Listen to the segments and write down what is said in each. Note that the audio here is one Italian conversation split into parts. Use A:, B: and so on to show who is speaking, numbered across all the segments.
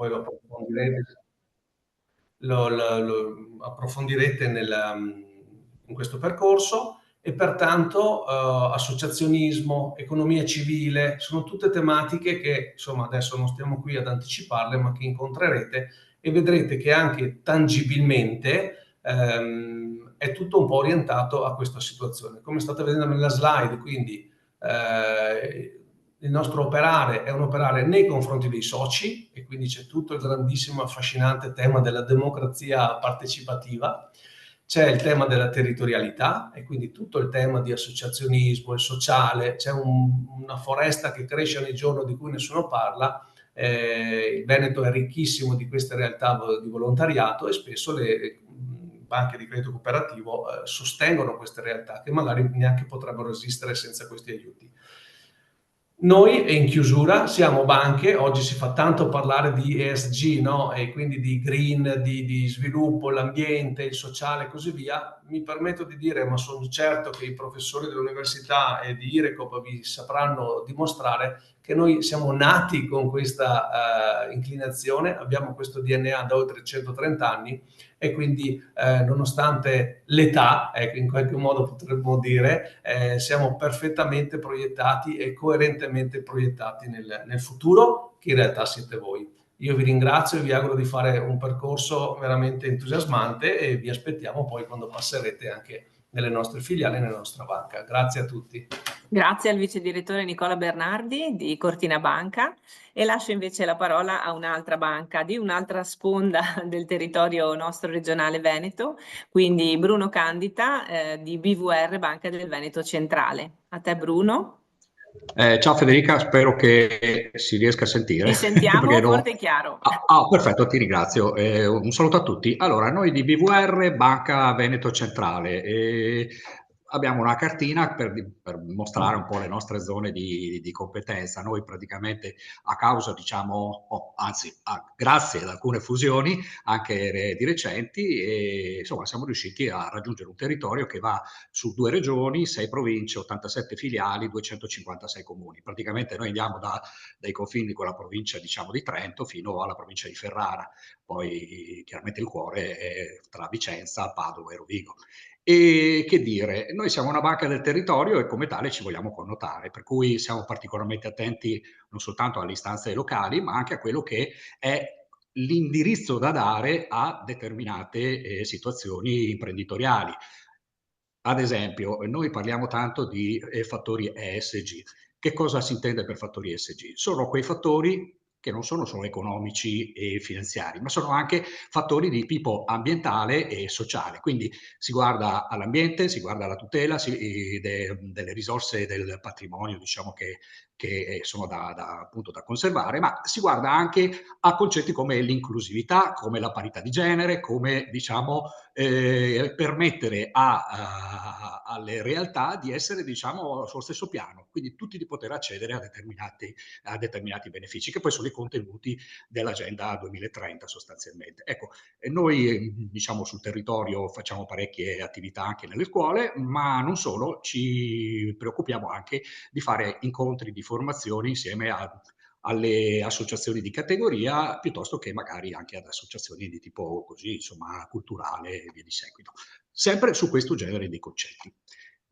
A: poi lo approfondirete in questo percorso. E pertanto associazionismo, economia civile, sono tutte tematiche che insomma adesso non stiamo qui ad anticiparle, ma che incontrerete e vedrete che anche tangibilmente è tutto un po' orientato a questa situazione. Come state vedendo nella slide, quindi il nostro operare è un operare nei confronti dei soci e quindi c'è tutto il grandissimo affascinante tema della democrazia partecipativa. C'è il tema della territorialità e quindi tutto il tema di associazionismo, il sociale, c'è una foresta che cresce ogni giorno di cui nessuno parla. Il Veneto è ricchissimo di queste realtà di volontariato e spesso le banche di credito cooperativo sostengono queste realtà che magari neanche potrebbero esistere senza questi aiuti. Noi, e in chiusura, siamo banche, oggi si fa tanto parlare di ESG, no? E quindi di green, di sviluppo, l'ambiente, il sociale e così via. Mi permetto di dire, ma sono certo che i professori dell'università e di IRECOP vi sapranno dimostrare che noi siamo nati con questa inclinazione, abbiamo questo DNA da oltre 130 anni e quindi nonostante l'età, in qualche modo potremmo dire, siamo perfettamente proiettati e coerentemente proiettati nel futuro, che in realtà siete voi. Io vi ringrazio e vi auguro di fare un percorso veramente entusiasmante e vi aspettiamo poi quando passerete anche nelle nostre filiali e nella nostra banca. Grazie a tutti.
B: Grazie al vice direttore Nicola Bernardi di Cortina Banca e lascio invece la parola a un'altra banca di un'altra sponda del territorio nostro regionale Veneto, quindi Bruno Candita di BVR Banca del Veneto Centrale. A te Bruno.
C: Ciao Federica, spero che si riesca a sentire.
B: Ti sentiamo forte e chiaro.
C: Perfetto, ti ringrazio. Un saluto a tutti. Allora, noi di BVR, Banca Veneto Centrale, abbiamo una cartina per mostrare un po' le nostre zone di competenza. Noi praticamente a causa, diciamo, grazie ad alcune fusioni, anche di recenti, insomma, siamo riusciti a raggiungere un territorio che va su 2 regioni, 6 province, 87 filiali, 256 comuni. Praticamente noi andiamo dai confini con la provincia, diciamo, di Trento fino alla provincia di Ferrara. Poi chiaramente il cuore è tra Vicenza, Padova e Rovigo. E che dire, noi siamo una banca del territorio e come tale ci vogliamo connotare, per cui siamo particolarmente attenti non soltanto alle istanze locali, ma anche a quello che è l'indirizzo da dare a determinate situazioni imprenditoriali. Ad esempio, noi parliamo tanto di fattori ESG. Che cosa si intende per fattori ESG? Sono quei fattori che non sono solo economici e finanziari, ma sono anche fattori di tipo ambientale e sociale. Quindi si guarda all'ambiente, si guarda alla tutela delle risorse del patrimonio, diciamo che sono appunto da conservare, ma si guarda anche a concetti come l'inclusività, come la parità di genere, come diciamo permettere alle realtà di essere, diciamo, sullo stesso piano, quindi tutti di poter accedere a determinati benefici, che poi sono i contenuti dell'Agenda 2030 sostanzialmente. Ecco, noi diciamo sul territorio facciamo parecchie attività anche nelle scuole, ma non solo, ci preoccupiamo anche di fare incontri di formazione insieme alle associazioni di categoria, piuttosto che magari anche ad associazioni di tipo così, insomma, culturale e via di seguito. Sempre su questo genere di concetti.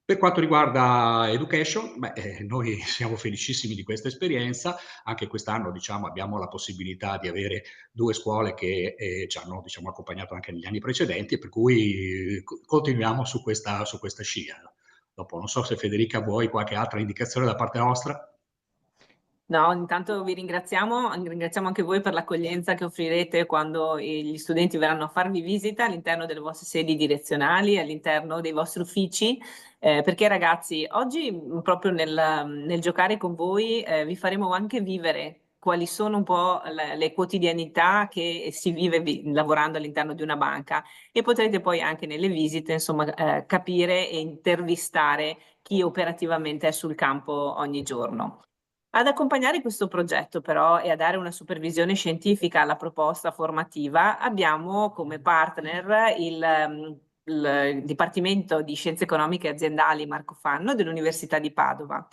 C: Per quanto riguarda education, noi siamo felicissimi di questa esperienza. Anche quest'anno, diciamo, abbiamo la possibilità di avere 2 scuole che ci hanno, diciamo, accompagnato anche negli anni precedenti, per cui continuiamo su questa scia. Dopo, non so se Federica vuoi qualche altra indicazione da parte nostra.
B: No, intanto vi ringraziamo anche voi per l'accoglienza che offrirete quando gli studenti verranno a farvi visita all'interno delle vostre sedi direzionali, all'interno dei vostri uffici, perché ragazzi, oggi proprio nel giocare con voi vi faremo anche vivere quali sono un po' le quotidianità che si vive lavorando all'interno di una banca e potrete poi anche nelle visite, insomma, capire e intervistare chi operativamente è sul campo ogni giorno. Ad accompagnare questo progetto però e a dare una supervisione scientifica alla proposta formativa abbiamo come partner il Dipartimento di Scienze Economiche e Aziendali Marco Fanno dell'Università di Padova.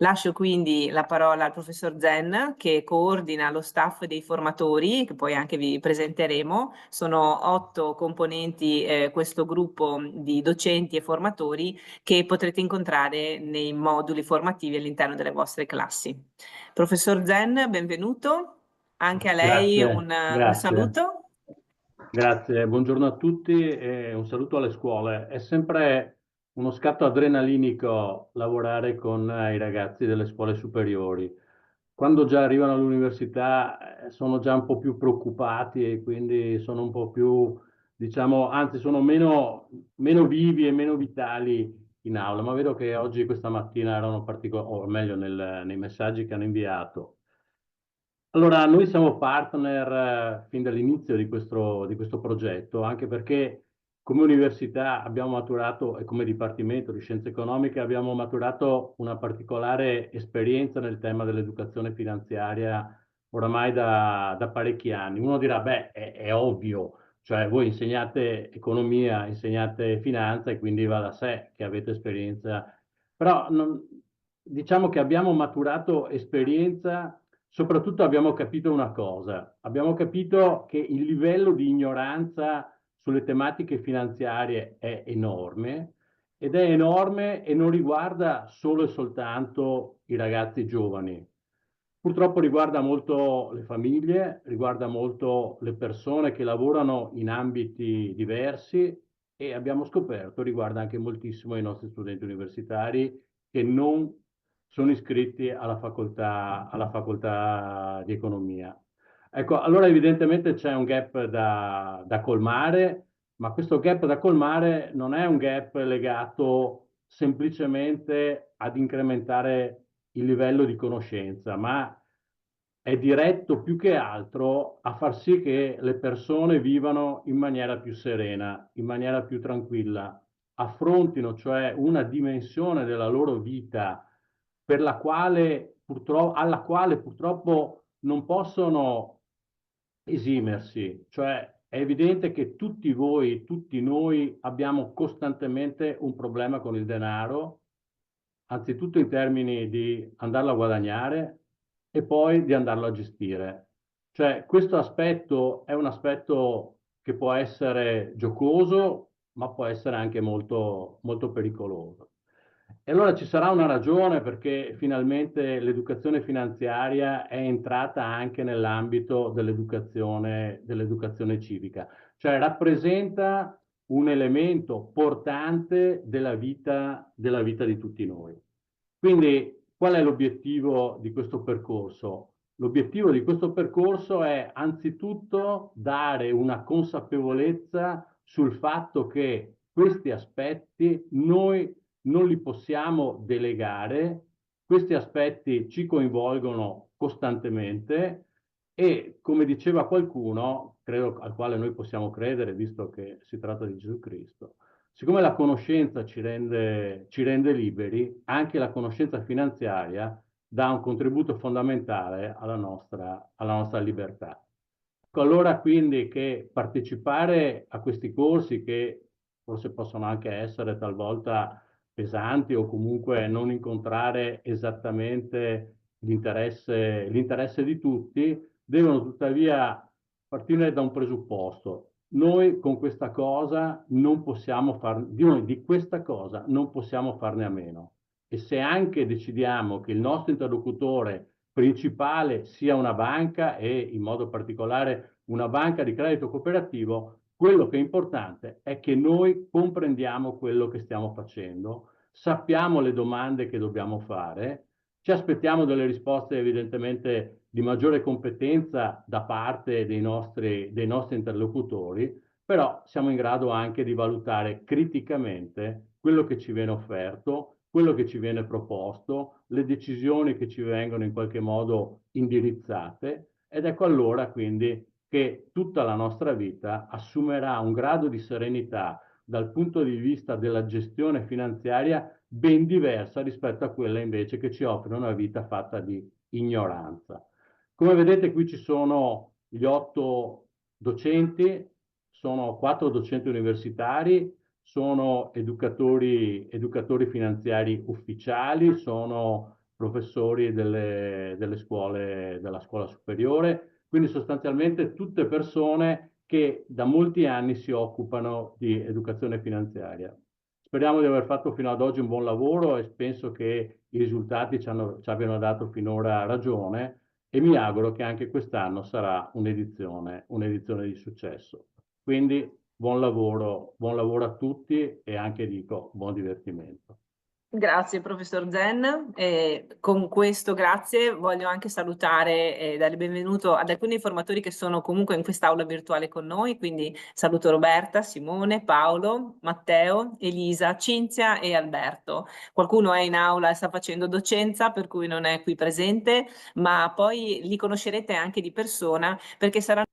B: Lascio quindi la parola al professor Zen, che coordina lo staff dei formatori, che poi anche vi presenteremo. Sono 8 componenti questo gruppo di docenti e formatori che potrete incontrare nei moduli formativi all'interno delle vostre classi. Professor Zen, benvenuto. Anche a lei un saluto.
D: Grazie, buongiorno a tutti e un saluto alle scuole. È sempre uno scatto adrenalinico lavorare con i ragazzi delle scuole superiori. Quando già arrivano all'università sono già un po' più preoccupati e quindi sono un po' più, diciamo, anzi sono meno vivi e meno vitali in aula, ma vedo che oggi, questa mattina, erano particolari, o meglio nei messaggi che hanno inviato. Allora, noi siamo partner fin dall'inizio di questo progetto, anche perché come università abbiamo maturato, e come Dipartimento di Scienze Economiche abbiamo maturato una particolare esperienza nel tema dell'educazione finanziaria oramai da parecchi anni. Uno dirà, beh, è ovvio, cioè voi insegnate economia, insegnate finanza e quindi va da sé che avete esperienza, però diciamo che abbiamo maturato esperienza. Soprattutto abbiamo capito una cosa, abbiamo capito che il livello di ignoranza sulle tematiche finanziarie è enorme ed è enorme e non riguarda solo e soltanto i ragazzi giovani. Purtroppo riguarda molto le famiglie, riguarda molto le persone che lavorano in ambiti diversi e abbiamo scoperto riguarda anche moltissimo i nostri studenti universitari che non sono iscritti alla facoltà di economia. Ecco, allora evidentemente c'è un gap da colmare, ma questo gap da colmare non è un gap legato semplicemente ad incrementare il livello di conoscenza, ma è diretto più che altro a far sì che le persone vivano in maniera più serena, in maniera più tranquilla, affrontino cioè una dimensione della loro vita per la quale alla quale purtroppo non possono esimersi. Cioè è evidente che tutti voi, tutti noi abbiamo costantemente un problema con il denaro, anzitutto in termini di andarlo a guadagnare e poi di andarlo a gestire. Cioè questo aspetto è un aspetto che può essere giocoso, ma può essere anche molto, molto pericoloso. E allora ci sarà una ragione perché finalmente l'educazione finanziaria è entrata anche nell'ambito dell'educazione civica, cioè rappresenta un elemento portante della vita di tutti noi. Quindi qual è l'obiettivo di questo percorso? L'obiettivo di questo percorso è anzitutto dare una consapevolezza sul fatto che questi aspetti noi non li possiamo delegare, questi aspetti ci coinvolgono costantemente e, come diceva qualcuno, credo al quale noi possiamo credere, visto che si tratta di Gesù Cristo, siccome la conoscenza ci rende liberi, anche la conoscenza finanziaria dà un contributo fondamentale alla nostra libertà. Ecco, allora quindi che partecipare a questi corsi, che forse possono anche essere talvolta pesanti o comunque non incontrare esattamente l'interesse di tutti, devono tuttavia partire da un presupposto. Noi con questa cosa non possiamo di questa cosa non possiamo farne a meno. E se anche decidiamo che il nostro interlocutore principale sia una banca e in modo particolare una banca di credito cooperativo, quello che è importante è che noi comprendiamo quello che stiamo facendo, sappiamo le domande che dobbiamo fare, ci aspettiamo delle risposte evidentemente di maggiore competenza da parte dei nostri interlocutori, però siamo in grado anche di valutare criticamente quello che ci viene offerto, quello che ci viene proposto, le decisioni che ci vengono in qualche modo indirizzate ed ecco allora quindi che tutta la nostra vita assumerà un grado di serenità dal punto di vista della gestione finanziaria ben diversa rispetto a quella invece che ci offre una vita fatta di ignoranza. Come vedete qui ci sono gli 8 docenti, sono 4 docenti universitari, sono educatori finanziari ufficiali, sono professori della scuola superiore, quindi sostanzialmente tutte persone che da molti anni si occupano di educazione finanziaria. Speriamo di aver fatto fino ad oggi un buon lavoro e penso che i risultati ci abbiano dato finora ragione e mi auguro che anche quest'anno sarà un'edizione di successo. Quindi buon lavoro a tutti e anche dico buon divertimento.
B: Grazie professor Zen. Con questo grazie voglio anche salutare e dare il benvenuto ad alcuni informatori che sono comunque in quest'aula virtuale con noi, quindi saluto Roberta, Simone, Paolo, Matteo, Elisa, Cinzia e Alberto. Qualcuno è in aula e sta facendo docenza, per cui non è qui presente, ma poi li conoscerete anche di persona perché saranno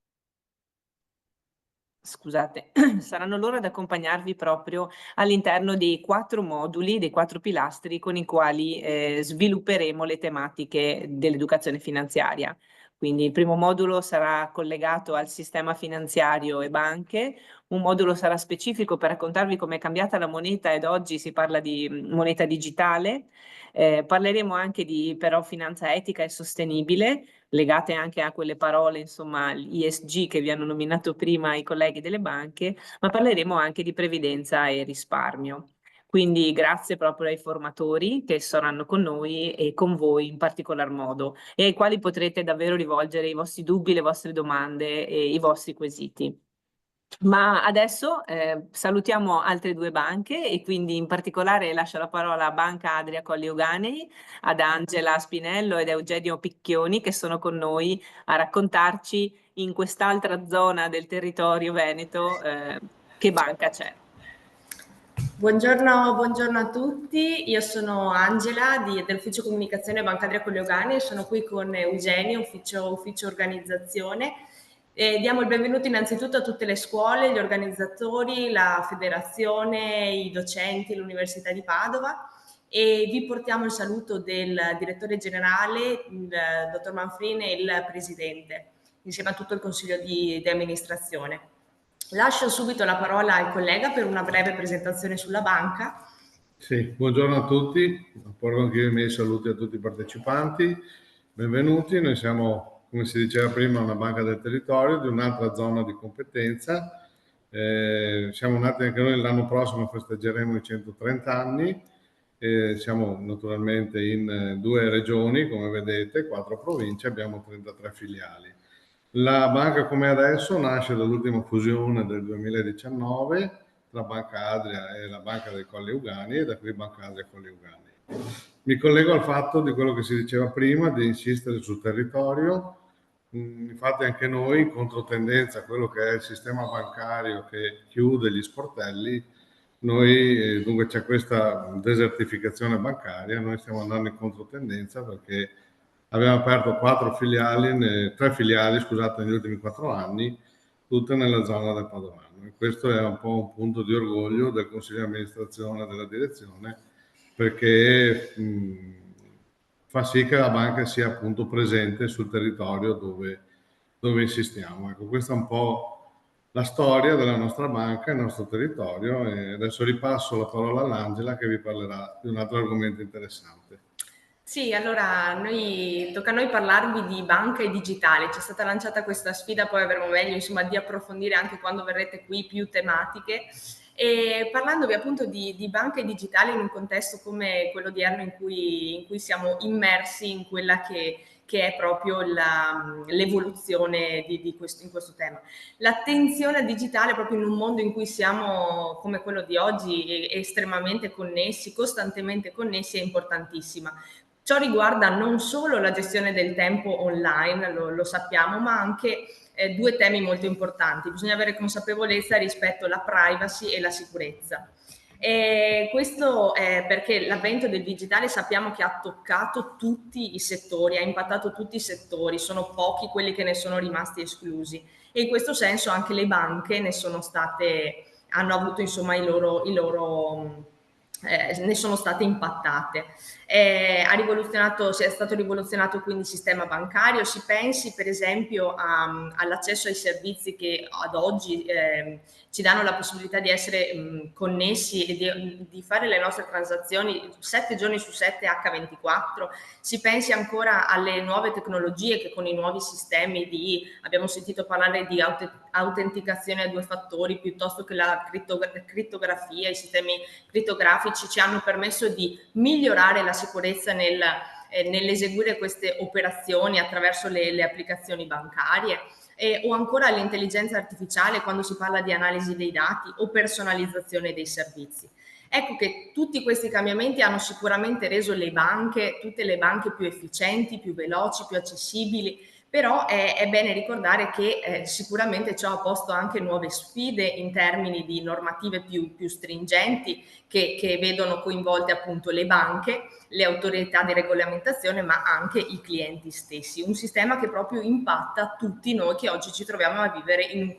B: loro ad accompagnarvi proprio all'interno dei 4 moduli, dei 4 pilastri con i quali svilupperemo le tematiche dell'educazione finanziaria. Quindi il primo modulo sarà collegato al sistema finanziario e banche, un modulo sarà specifico per raccontarvi come è cambiata la moneta ed oggi si parla di moneta digitale. Parleremo anche di però finanza etica e sostenibile, legate anche a quelle parole, insomma, l'ISG che vi hanno nominato prima i colleghi delle banche, ma parleremo anche di previdenza e risparmio. Quindi grazie proprio ai formatori che saranno con noi e con voi in particolar modo e ai quali potrete davvero rivolgere i vostri dubbi, le vostre domande e i vostri quesiti. Ma adesso salutiamo altre 2 banche e quindi in particolare lascio la parola a Banca Adria Colli Euganei, ad Angela Spinello ed Eugenio Picchioni che sono con noi a raccontarci in quest'altra zona del territorio veneto che banca c'è.
E: Buongiorno a tutti, io sono Angela dell'Ufficio Comunicazione Banca Adria Colli Euganei, sono qui con Eugenio, ufficio organizzazione. Diamo il benvenuto innanzitutto a tutte le scuole, gli organizzatori, la federazione, i docenti, l'Università di Padova e vi portiamo il saluto del direttore generale, il dottor Manfrin e il presidente, insieme a tutto il consiglio di amministrazione. Lascio subito la parola al collega per una breve presentazione sulla banca.
F: Sì, buongiorno a tutti, porgo anche io i miei saluti a tutti i partecipanti, benvenuti. Noi siamo, come si diceva prima, una banca del territorio di un'altra zona di competenza. Siamo nati anche noi, l'anno prossimo festeggeremo i 130 anni. Siamo naturalmente in 2 regioni, come vedete, 4 province, abbiamo 33 filiali. La banca come adesso nasce dall'ultima fusione del 2019 tra Banca Adria e la Banca dei Colli Euganei e da qui Banca Adria Colli Euganei. Mi collego al fatto di quello che si diceva prima, di insistere sul territorio. Infatti anche noi, in controtendenza a quello che è il sistema bancario che chiude gli sportelli, noi, dunque c'è questa desertificazione bancaria, noi stiamo andando in controtendenza perché abbiamo aperto 3 filiali, scusate, negli ultimi 4 anni, tutte nella zona del Padovano. E questo è un po' un punto di orgoglio del Consiglio di amministrazione e della direzione, perché fa sì che la banca sia appunto presente sul territorio dove insistiamo. Ecco, questa è un po' la storia della nostra banca, il nostro territorio, e adesso ripasso la parola all'Angela che vi parlerà di un altro argomento interessante.
E: Sì, allora tocca a noi parlarvi di banca e digitale. C'è stata lanciata questa sfida, poi avremo meglio insomma di approfondire anche quando verrete qui più tematiche. E parlandovi appunto di banca e digitale in un contesto come quello odierno in cui siamo immersi in quella che è proprio l'evoluzione in questo tema. L'attenzione al digitale proprio in un mondo in cui siamo come quello di oggi estremamente connessi, costantemente connessi, è importantissima. Ciò riguarda non solo la gestione del tempo online, lo sappiamo, ma anche 2 temi molto importanti. Bisogna avere consapevolezza rispetto alla privacy e la sicurezza. E questo è perché l'avvento del digitale sappiamo che ha toccato tutti i settori, ha impattato tutti i settori, sono pochi quelli che ne sono rimasti esclusi e in questo senso anche le banche hanno avuto insomma ne sono state impattate. è stato rivoluzionato quindi il sistema bancario. Si pensi per esempio all'accesso ai servizi che ad oggi ci danno la possibilità di essere connessi e di fare le nostre transazioni 7 giorni su 7 H24. Si pensi ancora alle nuove tecnologie che con i nuovi sistemi abbiamo sentito parlare di autenticazione a 2 fattori piuttosto che la crittografia, i sistemi crittografici ci hanno permesso di migliorare la sicurezza nell'eseguire queste operazioni attraverso le applicazioni bancarie. O ancora l'intelligenza artificiale quando si parla di analisi dei dati o personalizzazione dei servizi. Ecco che tutti questi cambiamenti hanno sicuramente reso tutte le banche più efficienti, più veloci, più accessibili, però è bene ricordare che sicuramente ciò ha posto anche nuove sfide in termini di normative più stringenti che vedono coinvolte appunto le banche, le autorità di regolamentazione, ma anche i clienti stessi. Un sistema che proprio impatta tutti noi che oggi ci troviamo a vivere in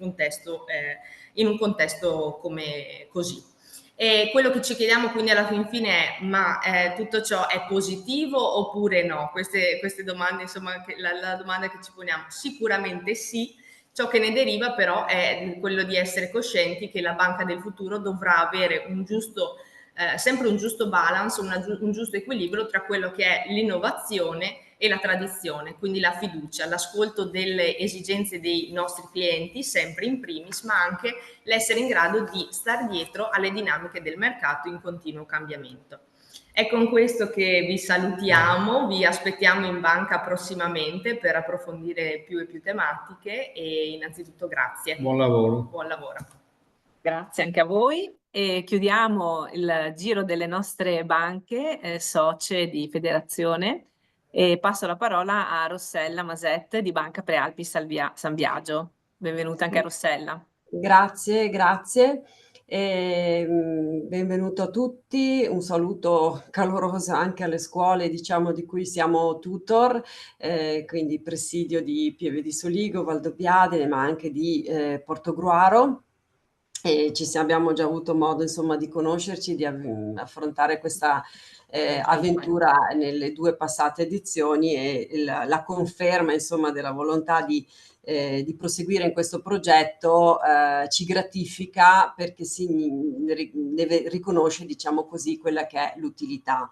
E: un contesto come così. E quello che ci chiediamo quindi alla fine è: ma tutto ciò è positivo oppure no? Queste domande, insomma, la domanda che ci poniamo, sicuramente sì. Ciò che ne deriva però è quello di essere coscienti che la banca del futuro dovrà avere sempre un giusto balance, un giusto equilibrio tra quello che è l'innovazione e la tradizione, quindi la fiducia, l'ascolto delle esigenze dei nostri clienti, sempre in primis, ma anche l'essere in grado di star dietro alle dinamiche del mercato in continuo cambiamento. È con questo che vi salutiamo, vi aspettiamo in banca prossimamente per approfondire più e più tematiche e innanzitutto grazie.
F: Buon lavoro.
E: Buon lavoro.
B: Grazie anche a voi e chiudiamo il giro delle nostre banche socie di Federazione e passo la parola a Rossella Masette di Banca Prealpi San Biagio. Benvenuta anche a Rossella.
G: Grazie. Benvenuto a tutti, un saluto caloroso anche alle scuole, diciamo, di cui siamo tutor, quindi presidio di Pieve di Soligo, Valdobbiadene, ma anche di Portogruaro. E abbiamo già avuto modo, insomma, di conoscerci, di affrontare questa avventura nelle 2 passate edizioni e la conferma, insomma, della volontà di proseguire in questo progetto ci gratifica perché deve riconosce, diciamo così, quella che è l'utilità.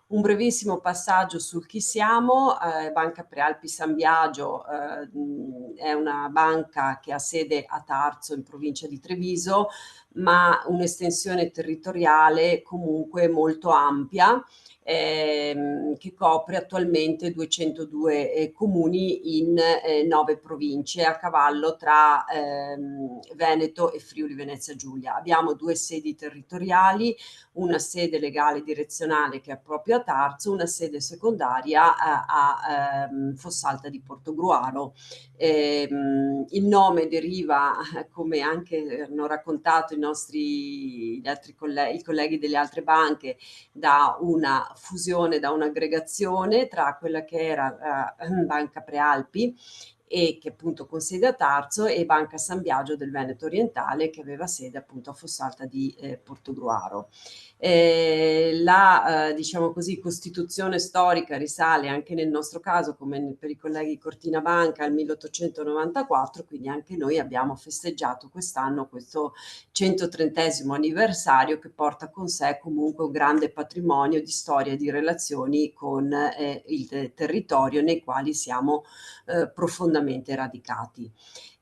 G: Un brevissimo passaggio sul chi siamo. Banca Prealpi San Biagio è una banca che ha sede a Tarzo in provincia di Treviso, ma un'estensione territoriale comunque molto ampia, che copre attualmente 202 comuni in 9 province a cavallo tra Veneto e Friuli Venezia Giulia. Abbiamo 2 sedi territoriali, una sede legale direzionale che è proprio a Tarzo, una sede secondaria a Fossalta di Portogruaro. Il nome deriva, come anche hanno raccontato i colleghi delle altre banche, da una fusione, da un'aggregazione tra quella che era Banca Prealpi e che appunto con sede a Tarzo e Banca San Biagio del Veneto Orientale che aveva sede appunto a Fossalta di Portogruaro. Diciamo così, costituzione storica risale anche nel nostro caso, come per i colleghi Cortina Banca, al 1894, quindi anche noi abbiamo festeggiato quest'anno questo 130° anniversario che porta con sé comunque un grande patrimonio di storia e di relazioni con il territorio nei quali siamo profondamente radicati.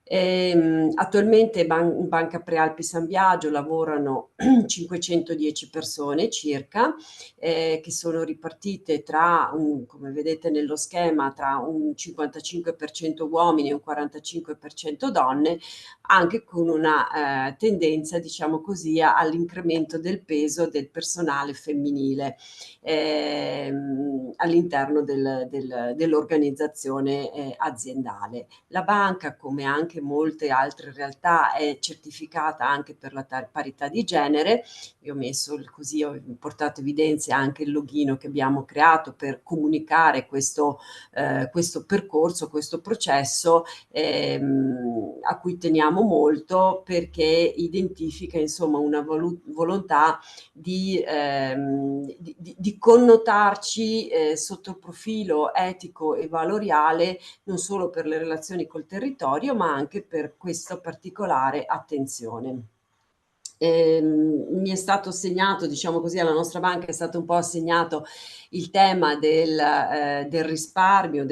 G: Attualmente in Banca Prealpi San Biagio lavorano 510 persone circa, che sono ripartite tra come vedete nello schema, tra un 55% uomini e un 45% donne, anche con una tendenza, diciamo così, all'incremento del peso del personale femminile all'interno dell'organizzazione aziendale. La banca, come anche anche molte altre realtà è certificata anche per la parità di genere. Io ho messo così, ho portato evidenza anche il login che abbiamo creato per comunicare questo percorso, questo processo a cui teniamo molto, perché identifica insomma una volontà di connotarci sotto il profilo etico e valoriale, non solo per le relazioni col territorio, ma anche per questa particolare attenzione. Mi è stato assegnato, diciamo così, alla nostra banca è stato un po' assegnato il tema del risparmio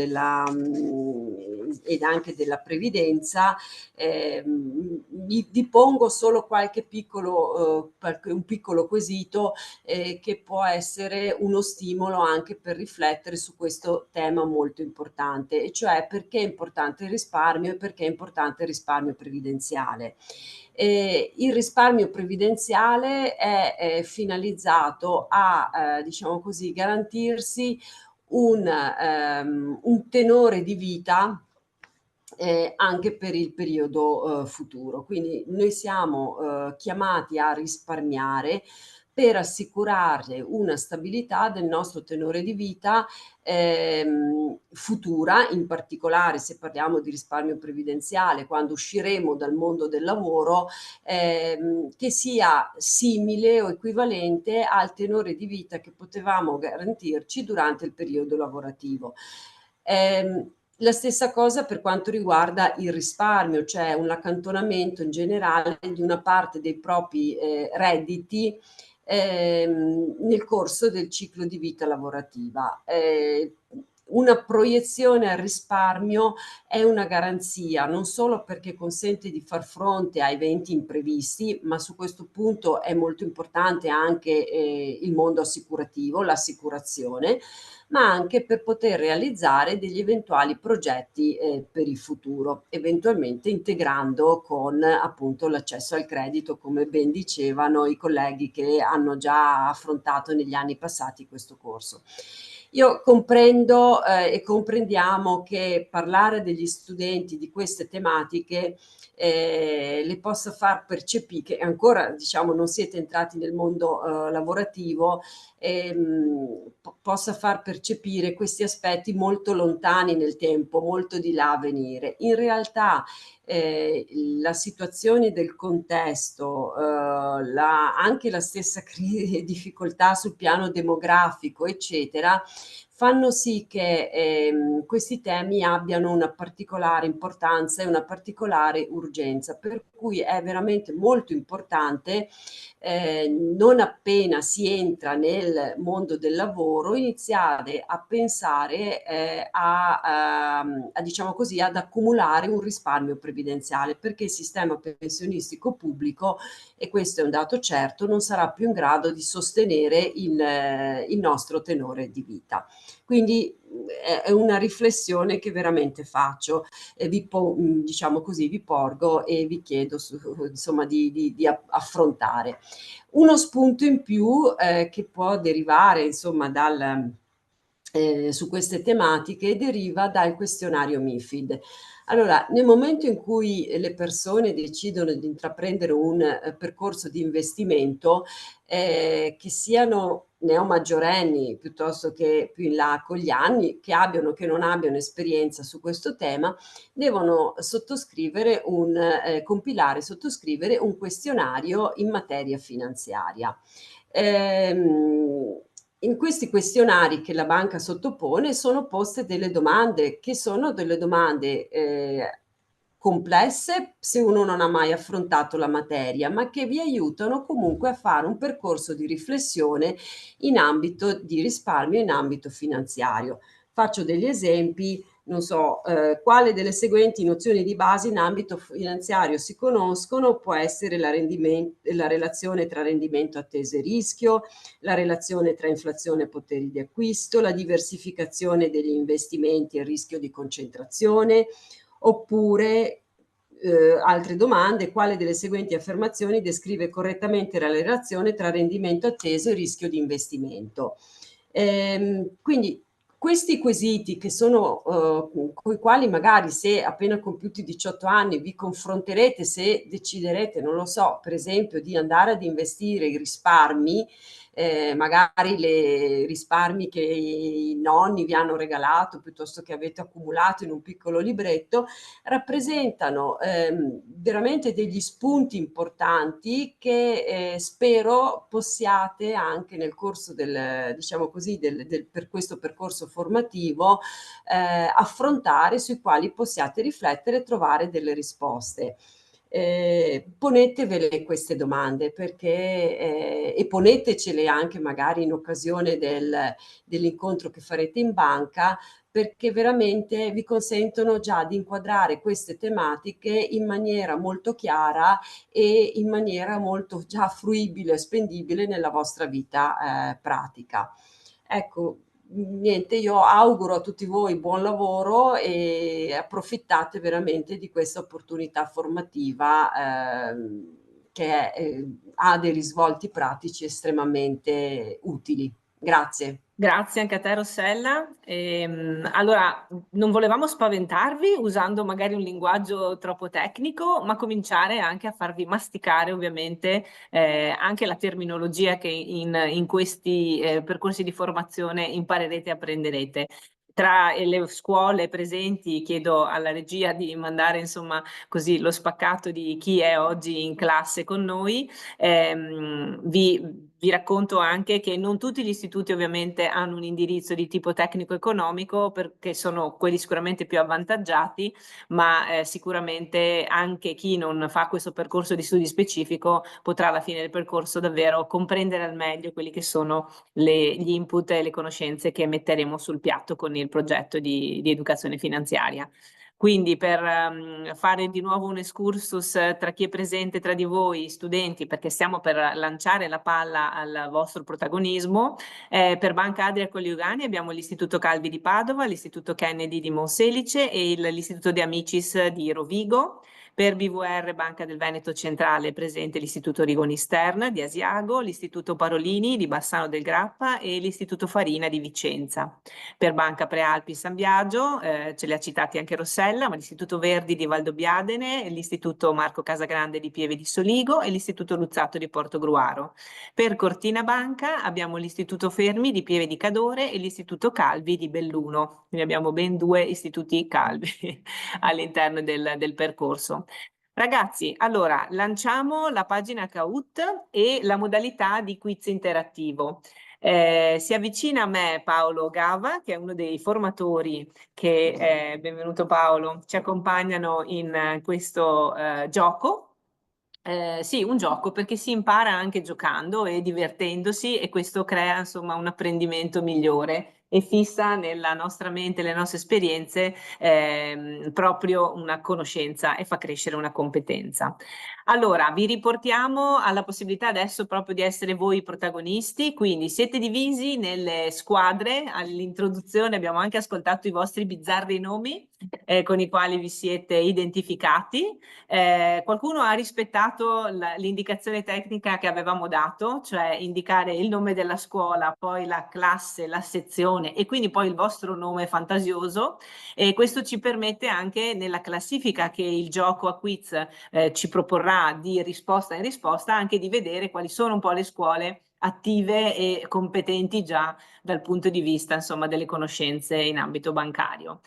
G: ed anche della previdenza. Vi pongo solo un piccolo quesito che può essere uno stimolo anche per riflettere su questo tema molto importante, e cioè perché è importante il risparmio e perché è importante il risparmio previdenziale. Il risparmio previdenziale è finalizzato a, diciamo così, garantirsi un tenore di vita anche per il periodo futuro. Quindi noi siamo chiamati a risparmiare per assicurare una stabilità del nostro tenore di vita futura, in particolare se parliamo di risparmio previdenziale, quando usciremo dal mondo del lavoro, che sia simile o equivalente al tenore di vita che potevamo garantirci durante il periodo lavorativo. La stessa cosa per quanto riguarda il risparmio, cioè un accantonamento in generale di una parte dei propri redditi nel corso del ciclo di vita lavorativa. Una proiezione al risparmio è una garanzia, non solo perché consente di far fronte a eventi imprevisti, ma su questo punto è molto importante anche il mondo assicurativo, l'assicurazione, ma anche per poter realizzare degli eventuali progetti per il futuro, eventualmente integrando con appunto l'accesso al credito, come ben dicevano i colleghi che hanno già affrontato negli anni passati questo corso. Io comprendo e comprendiamo che parlare degli studenti di queste tematiche le possa far percepire, che ancora diciamo non siete entrati nel mondo lavorativo, possa far percepire questi aspetti molto lontani nel tempo, molto di là a venire. In realtà la situazione del contesto, anche la stessa difficoltà sul piano demografico, eccetera, fanno sì che questi temi abbiano una particolare importanza e una particolare urgenza, per cui è veramente molto importante non appena si entra nel mondo del lavoro iniziare a pensare diciamo così, ad accumulare un risparmio previdenziale, perché il sistema pensionistico pubblico, e questo è un dato certo, non sarà più in grado di sostenere il nostro tenore di vita. Quindi è una riflessione che veramente faccio, diciamo così, vi porgo e vi chiedo insomma di affrontare. Uno spunto in più che può derivare insomma su queste tematiche deriva dal questionario MiFID. Allora, nel momento in cui le persone decidono di intraprendere un percorso di investimento, che siano neomaggiorenni piuttosto che più in là con gli anni, che abbiano o che non abbiano esperienza su questo tema, devono compilare e sottoscrivere un questionario in materia finanziaria. In questi questionari che la banca sottopone sono poste delle domande che sono delle domande complesse se uno non ha mai affrontato la materia, ma che vi aiutano comunque a fare un percorso di riflessione in ambito di risparmio, in ambito finanziario. Faccio degli esempi. Non so, quale delle seguenti nozioni di base in ambito finanziario si conoscono? Può essere la relazione tra rendimento atteso e rischio, la relazione tra inflazione e poteri di acquisto, la diversificazione degli investimenti e il rischio di concentrazione, oppure altre domande: quale delle seguenti affermazioni descrive correttamente la relazione tra rendimento atteso e rischio di investimento? Quindi Questi quesiti che sono con i quali magari, se appena compiuti 18 anni, vi confronterete se deciderete, non lo so, per esempio di andare ad investire i risparmi, magari i risparmi che i nonni vi hanno regalato piuttosto che avete accumulato in un piccolo libretto, rappresentano veramente degli spunti importanti che spero possiate anche nel corso diciamo così, per questo percorso formativo affrontare, sui quali possiate riflettere e trovare delle risposte. Ponetevele queste domande e ponetecele anche magari in occasione dell'incontro che farete in banca, perché veramente vi consentono già di inquadrare queste tematiche in maniera molto chiara e in maniera molto già fruibile e spendibile nella vostra vita pratica. Ecco, niente, io auguro a tutti voi buon lavoro e approfittate veramente di questa opportunità formativa che ha dei risvolti pratici estremamente utili. Grazie.
B: Grazie anche a te, Rossella. Allora, non volevamo spaventarvi usando magari un linguaggio troppo tecnico, ma cominciare anche a farvi masticare ovviamente anche la terminologia che in questi percorsi di formazione imparerete e apprenderete. Tra le scuole presenti chiedo alla regia di mandare insomma così lo spaccato di chi è oggi in classe con noi. Vi racconto anche che non tutti gli istituti ovviamente hanno un indirizzo di tipo tecnico-economico, perché sono quelli sicuramente più avvantaggiati, ma sicuramente anche chi non fa questo percorso di studi specifico potrà alla fine del percorso davvero comprendere al meglio quelli che sono gli input e le conoscenze che metteremo sul piatto con il progetto di educazione finanziaria. Quindi per fare di nuovo un excursus tra chi è presente tra di voi, studenti, perché stiamo per lanciare la palla al vostro protagonismo, per Banca Adria Coniugani abbiamo l'Istituto Calvi di Padova, l'Istituto Kennedy di Monselice e l'Istituto De Amicis di Rovigo. Per BVR Banca del Veneto Centrale è presente l'Istituto Rigoni Stern di Asiago, l'Istituto Parolini di Bassano del Grappa e l'Istituto Farina di Vicenza. Per Banca Prealpi San Biagio, ce li ha citati anche Rossella, ma l'Istituto Verdi di Valdobbiadene, l'Istituto Marco Casagrande di Pieve di Soligo e l'Istituto Luzzato di Portogruaro. Per Cortina Banca abbiamo l'Istituto Fermi di Pieve di Cadore e l'Istituto Calvi di Belluno. Quindi abbiamo ben 2 istituti calvi all'interno del percorso. Ragazzi, allora lanciamo la pagina Kahoot e la modalità di quiz interattivo. Si avvicina a me Paolo Gava, che è uno dei formatori che, benvenuto Paolo, ci accompagnano in questo gioco. Sì, un gioco, perché si impara anche giocando e divertendosi, e questo crea insomma un apprendimento migliore e fissa nella nostra mente, le nostre esperienze, proprio una conoscenza e fa crescere una competenza. Allora, vi riportiamo alla possibilità adesso proprio di essere voi i protagonisti, quindi siete divisi nelle squadre. All'introduzione abbiamo anche ascoltato i vostri bizzarri nomi con i quali vi siete identificati. Qualcuno ha rispettato l'indicazione tecnica che avevamo dato, cioè indicare il nome della scuola, poi la classe, la sezione e quindi poi il vostro nome fantasioso, e questo ci permette anche nella classifica che il gioco a quiz ci proporrà di risposta in risposta anche di vedere quali sono un po' le scuole attive e competenti già dal punto di vista insomma delle conoscenze in ambito bancario.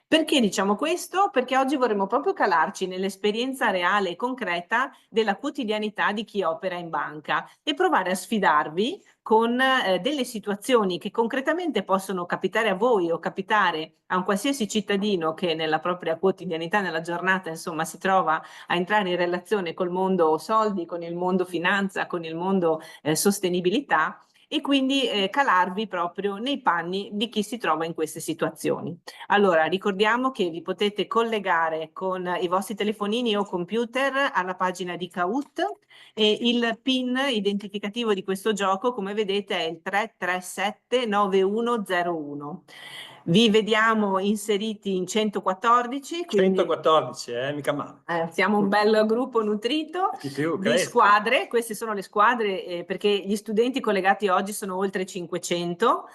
B: Perché diciamo questo? Perché oggi vorremmo proprio calarci nell'esperienza reale e concreta della quotidianità di chi opera in banca e provare a sfidarvi con delle situazioni che concretamente possono capitare a voi o capitare a un qualsiasi cittadino che nella propria quotidianità, nella giornata, insomma, si trova a entrare in relazione col mondo soldi, con il mondo finanza, con il mondo sostenibilità, e quindi calarvi proprio nei panni di chi si trova in queste situazioni. Allora, ricordiamo che vi potete collegare con i vostri telefonini o computer alla pagina di Kahoot e il PIN identificativo di questo gioco, come vedete, è il 3379101. Vi vediamo inseriti in 114.
H: 114, mica male.
B: Siamo un bel gruppo nutrito di squadre. Queste sono le squadre perché gli studenti collegati oggi sono oltre 500.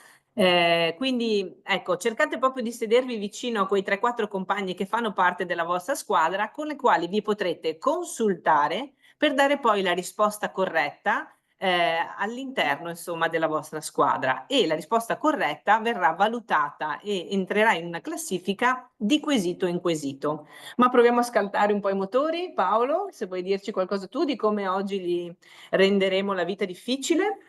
B: Quindi ecco, cercate proprio di sedervi vicino a quei 3-4 compagni che fanno parte della vostra squadra, con le quali vi potrete consultare per dare poi la risposta corretta all'interno, insomma, della vostra squadra, e la risposta corretta verrà valutata e entrerà in una classifica di quesito in quesito. Ma proviamo a scaldare un po' i motori. Paolo, se vuoi dirci qualcosa tu di come oggi gli renderemo la vita difficile.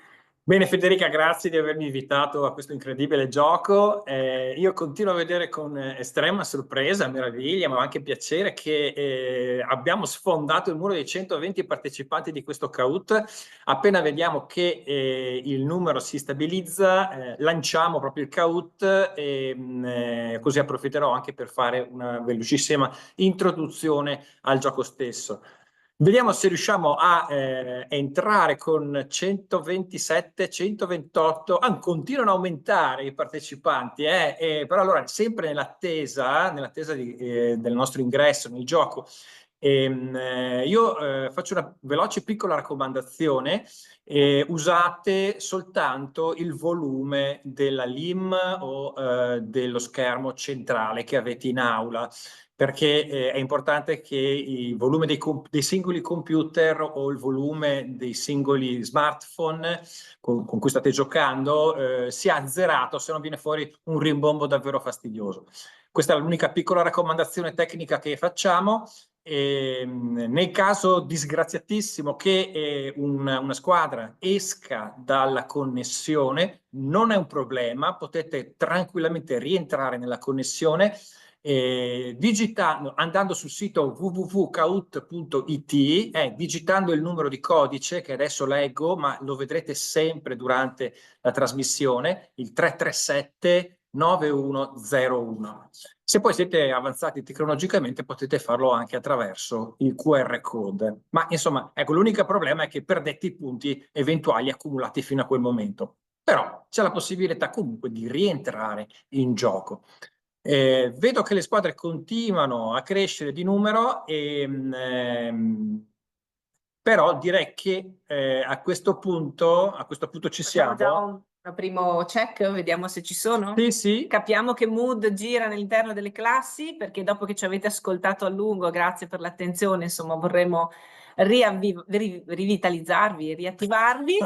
H: Bene Federica, grazie di avermi invitato a questo incredibile gioco. Io continuo a vedere con estrema sorpresa, meraviglia, ma anche piacere che abbiamo sfondato il muro dei 120 partecipanti di questo Kahoot. Appena vediamo che il numero si stabilizza, lanciamo proprio il Kahoot e così approfitterò anche per fare una velocissima introduzione al gioco stesso. Vediamo se riusciamo a entrare con 127, 128, continuano a aumentare i partecipanti, però allora sempre nell'attesa del nostro ingresso nel gioco. Io faccio una veloce piccola raccomandazione: usate soltanto il volume della LIM o dello schermo centrale che avete in aula, perché è importante che il volume dei singoli computer o il volume dei singoli smartphone con cui state giocando sia azzerato, se no viene fuori un rimbombo davvero fastidioso. Questa è l'unica piccola raccomandazione tecnica che facciamo. Nel caso disgraziatissimo che una squadra esca dalla connessione, non è un problema, potete tranquillamente rientrare nella connessione digitando, andando sul sito www.kahoot.it, digitando il numero di codice che adesso leggo, ma lo vedrete sempre durante la trasmissione, il 337 9101. Se poi siete avanzati tecnologicamente potete farlo anche attraverso il QR code. Ma insomma, ecco, l'unico problema è che perdete i punti eventuali accumulati fino a quel momento. Però c'è la possibilità comunque di rientrare in gioco. Vedo che le squadre continuano a crescere di numero, però direi che a questo punto ci siamo.
B: Facciamo già un primo check, vediamo se ci sono.
H: Sì, sì.
B: Capiamo che mood gira all'interno delle classi, perché dopo che ci avete ascoltato a lungo, grazie per l'attenzione, insomma vorremmo rivitalizzarvi, riattivarvi.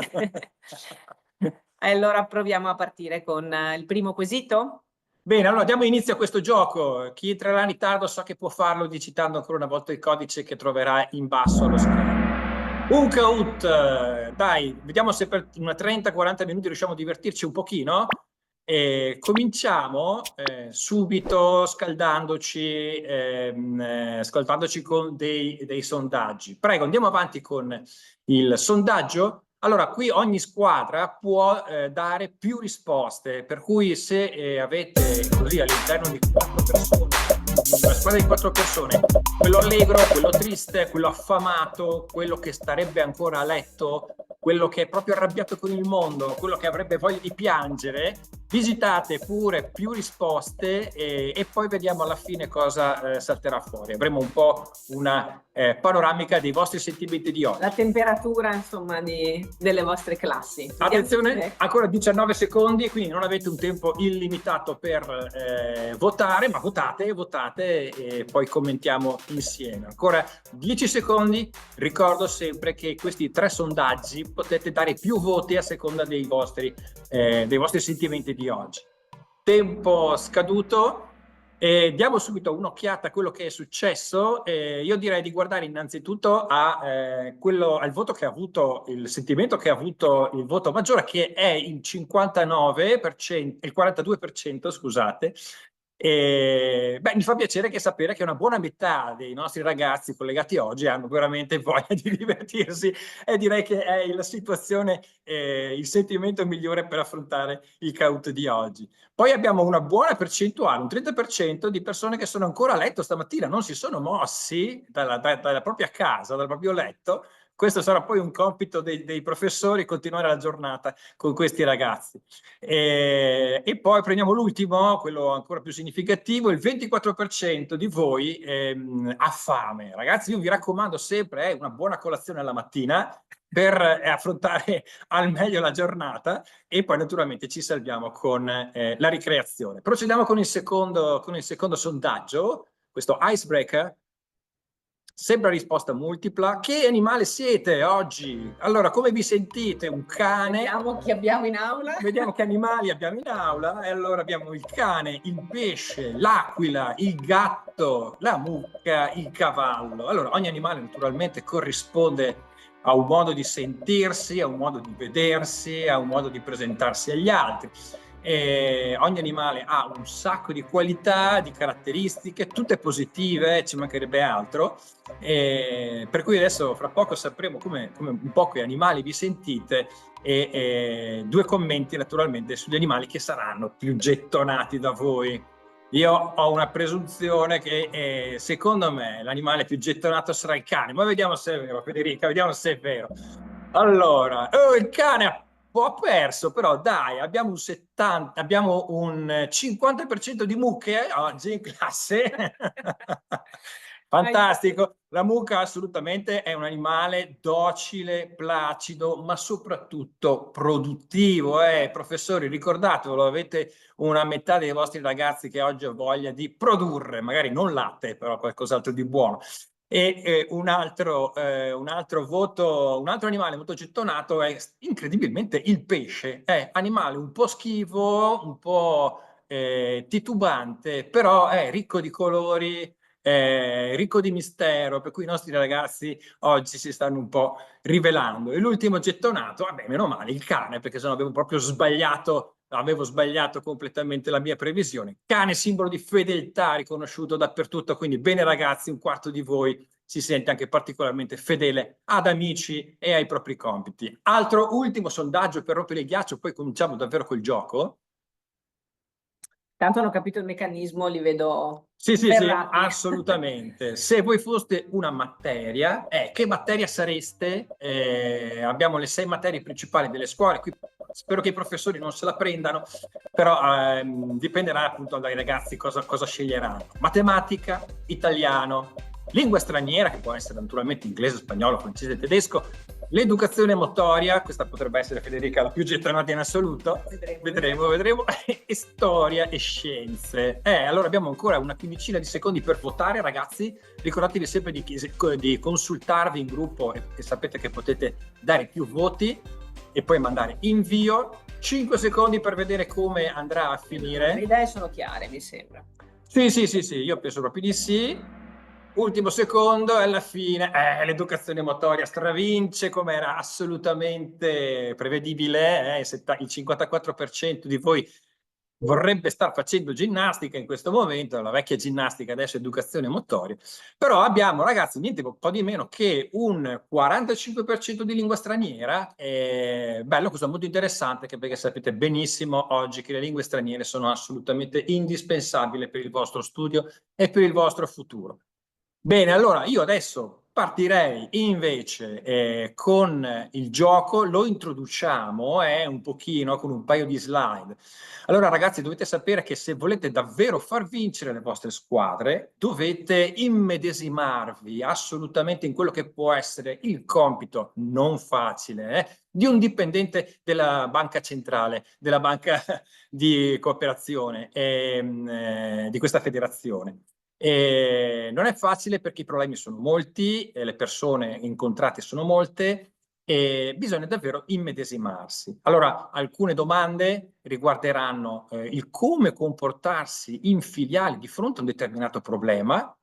B: Allora proviamo a partire con il primo quesito.
H: Bene, allora diamo inizio a questo gioco. Chi entrerà in ritardo sa che può farlo digitando ancora una volta il codice che troverà in basso allo schermo. Un Kahoot, dai, vediamo se per una 30-40 minuti riusciamo a divertirci un pochino. Cominciamo subito scaldandoci con dei sondaggi. Prego, andiamo avanti con il sondaggio. Allora, qui ogni squadra può dare più risposte, per cui se avete così all'interno di 4 persone, una squadra di 4 persone, quello allegro, quello triste, quello affamato, quello che starebbe ancora a letto, quello che è proprio arrabbiato con il mondo, quello che avrebbe voglia di piangere, visitate pure più risposte e poi vediamo alla fine cosa salterà fuori. Avremo un po' una panoramica dei vostri sentimenti di oggi.
B: La temperatura, insomma, delle vostre classi.
H: Attenzione, ancora 19 secondi, quindi non avete un tempo illimitato per votare, ma votate e poi commentiamo insieme. Ancora 10 secondi, ricordo sempre che questi 3 sondaggi potete dare più voti a seconda dei vostri sentimenti di oggi. Tempo scaduto. Diamo subito un'occhiata a quello che è successo. Io direi di guardare innanzitutto al voto che ha avuto, il sentimento che ha avuto il voto maggiore, che è il 59%, il 42%, scusate. Mi fa piacere sapere che una buona metà dei nostri ragazzi collegati oggi hanno veramente voglia di divertirsi, e direi che è la situazione, il sentimento migliore per affrontare il Kahoot di oggi. Poi abbiamo una buona percentuale, un 30% di persone che sono ancora a letto stamattina, non si sono mossi dalla propria casa, dal proprio letto. Questo sarà poi un compito dei professori, continuare la giornata con questi ragazzi. E poi prendiamo l'ultimo, quello ancora più significativo: il 24% di voi ha fame. Ragazzi, io vi raccomando sempre una buona colazione alla mattina, per affrontare al meglio la giornata, e poi naturalmente ci salviamo con la ricreazione. Procediamo con il secondo sondaggio, questo icebreaker. Sembra risposta multipla. Che animale siete oggi? Allora, come vi sentite? Un cane?
B: Vediamo chi abbiamo in aula.
H: Vediamo che animali abbiamo in aula. E allora abbiamo il cane, il pesce, l'aquila, il gatto, la mucca, il cavallo. Allora, ogni animale naturalmente corrisponde a un modo di sentirsi, a un modo di vedersi, a un modo di presentarsi agli altri. Ogni animale ha un sacco di qualità, di caratteristiche, tutte positive, ci mancherebbe altro. Per cui adesso fra poco sapremo come un po' che animali vi sentite, e due commenti naturalmente sugli animali che saranno più gettonati da voi. Io ho una presunzione che secondo me l'animale più gettonato sarà il cane, ma vediamo se è vero, Federica, vediamo se è vero. Allora, il cane ha perso, però dai, abbiamo un 50% di mucche oggi in classe. Fantastico. La mucca assolutamente è un animale docile, placido, ma soprattutto produttivo. Professori, ricordatevelo, avete una metà dei vostri ragazzi che oggi ha voglia di produrre, magari non latte, però qualcos'altro di buono. Un altro animale molto gettonato è incredibilmente il pesce. È animale un po' schivo, un po' titubante, però è ricco di colori, ricco di mistero, per cui i nostri ragazzi oggi si stanno un po' rivelando. E l'ultimo gettonato, vabbè, meno male, il cane, perché sennò avevo sbagliato completamente la mia previsione. Cane, simbolo di fedeltà, riconosciuto dappertutto, quindi bene ragazzi, un quarto di voi si sente anche particolarmente fedele ad amici e ai propri compiti. Ultimo sondaggio per rompere il ghiaccio, poi cominciamo davvero col gioco.
B: Tanto hanno capito il meccanismo, li vedo
H: Sì,
B: ferrati.
H: assolutamente. Se voi foste una materia, che materia sareste? Abbiamo le 6 materie principali delle scuole, qui spero che i professori non se la prendano, però dipenderà appunto dai ragazzi cosa sceglieranno. Matematica, italiano, lingua straniera, che può essere naturalmente inglese, spagnolo, francese, tedesco, l'educazione motoria, questa potrebbe essere, Federica, la più gettonata in assoluto, vedremo, e storia e scienze. Allora abbiamo ancora una quindicina di secondi per votare, ragazzi. Ricordatevi sempre di consultarvi in gruppo, e sapete che potete dare più voti e poi mandare invio. 5 secondi per vedere come andrà a finire.
B: Le idee sono chiare, mi sembra.
H: Sì, io penso proprio di sì. Ultimo secondo, e alla fine l'educazione motoria stravince, come era assolutamente prevedibile. Il 54% di voi vorrebbe star facendo ginnastica in questo momento, la vecchia ginnastica, adesso educazione motoria. Però abbiamo, ragazzi, niente un po' di meno che un 45% di lingua straniera. Bello, questo è molto interessante, perché sapete benissimo oggi che le lingue straniere sono assolutamente indispensabili per il vostro studio e per il vostro futuro. Bene, allora io adesso partirei invece con il gioco, lo introduciamo un pochino con un paio di slide. Allora ragazzi, dovete sapere che se volete davvero far vincere le vostre squadre, dovete immedesimarvi assolutamente in quello che può essere il compito non facile di un dipendente della banca centrale, della banca di cooperazione di questa federazione. Non è facile, perché i problemi sono molti, le persone incontrate sono molte, e bisogna davvero immedesimarsi. Allora, alcune domande riguarderanno il come comportarsi in filiali di fronte a un determinato problema.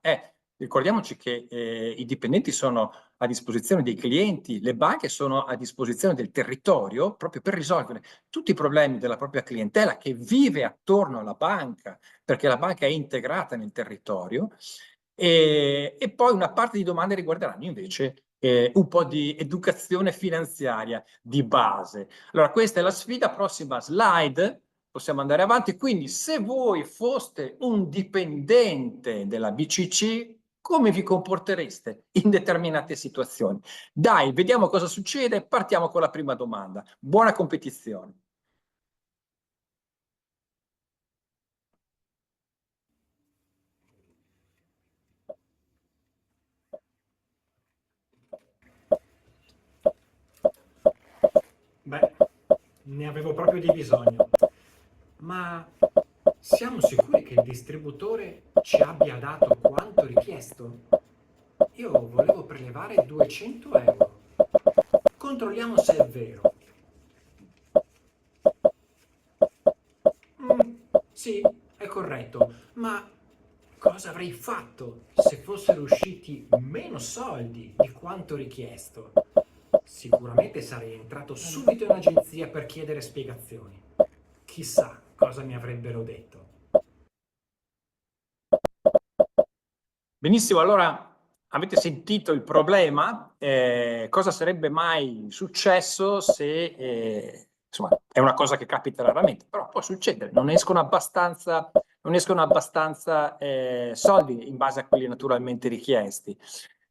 H: Ricordiamoci che i dipendenti sono a disposizione dei clienti, le banche sono a disposizione del territorio proprio per risolvere tutti i problemi della propria clientela che vive attorno alla banca, perché la banca è integrata nel territorio. E poi una parte di domande riguarderanno invece un po' di educazione finanziaria di base. Allora, questa è la sfida. Prossima slide, possiamo andare avanti. Quindi, se voi foste un dipendente della BCC, come vi comportereste in determinate situazioni? Dai, vediamo cosa succede. Partiamo con la prima domanda. Buona competizione.
I: ne avevo proprio di bisogno. Ma siamo sicuri che il distributore ci abbia dato quanto richiesto? Io volevo prelevare 200 euro. Controlliamo se è vero. Sì, è corretto, ma cosa avrei fatto se fossero usciti meno soldi di quanto richiesto? Sicuramente sarei entrato subito in agenzia per chiedere spiegazioni. Chissà cosa mi avrebbero detto.
H: Benissimo, allora avete sentito il problema? Cosa sarebbe mai successo se, insomma, è una cosa che capita raramente, però può succedere, non escono abbastanza soldi in base a quelli naturalmente richiesti.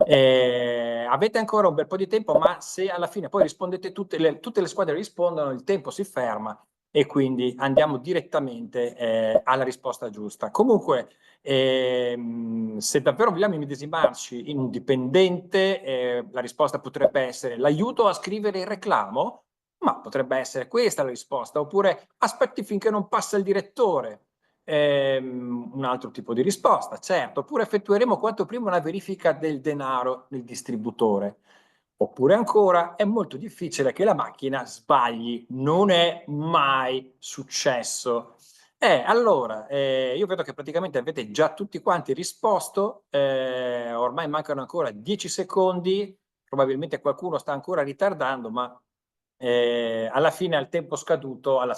H: Avete ancora un bel po' di tempo, ma se alla fine poi rispondete tutte le squadre rispondono, il tempo si ferma e quindi andiamo direttamente alla risposta giusta. Comunque, se davvero vogliamo immedesimarci in un dipendente, la risposta potrebbe essere l'aiuto a scrivere il reclamo, ma potrebbe essere questa la risposta, oppure aspetti finché non passa il direttore. Un altro tipo di risposta, certo, oppure effettueremo quanto prima una verifica del denaro nel distributore. Oppure ancora, è molto difficile che la macchina sbagli, non è mai successo. Allora, io vedo che praticamente avete già tutti quanti risposto, ormai mancano ancora 10 secondi, probabilmente qualcuno sta ancora ritardando, ma alla fine al tempo scaduto, allo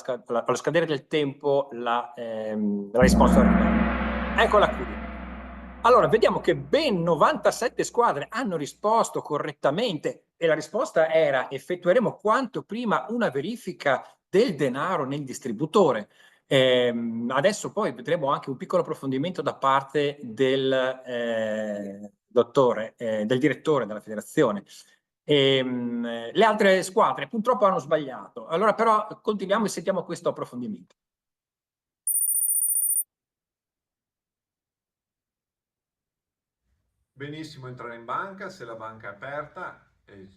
H: scadere del tempo, la risposta arriva. Eccola qui. Allora, vediamo che ben 97 squadre hanno risposto correttamente e la risposta era: effettueremo quanto prima una verifica del denaro nel distributore. Adesso poi vedremo anche un piccolo approfondimento da parte del direttore della federazione. Le altre squadre purtroppo hanno sbagliato. Allora però continuiamo e sentiamo questo approfondimento.
J: Benissimo entrare in banca se la banca è aperta,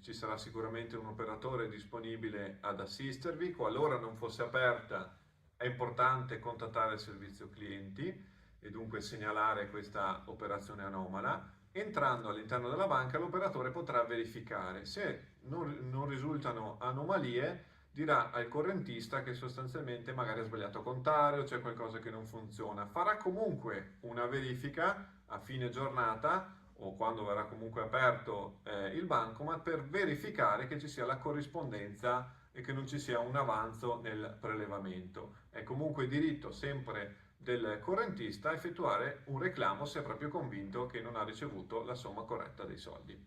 J: ci sarà sicuramente un operatore disponibile ad assistervi. Qualora non fosse aperta è importante contattare il servizio clienti e dunque segnalare questa operazione anomala. Entrando all'interno della banca l'operatore potrà verificare. Se non risultano anomalie, dirà al correntista che sostanzialmente magari ha sbagliato a contare o c'è qualcosa che non funziona. Farà comunque una verifica a fine giornata o quando verrà comunque aperto il bancomat per verificare che ci sia la corrispondenza e che non ci sia un avanzo nel prelevamento. È comunque diritto sempre del correntista effettuare un reclamo se è proprio convinto che non ha ricevuto la somma corretta dei soldi.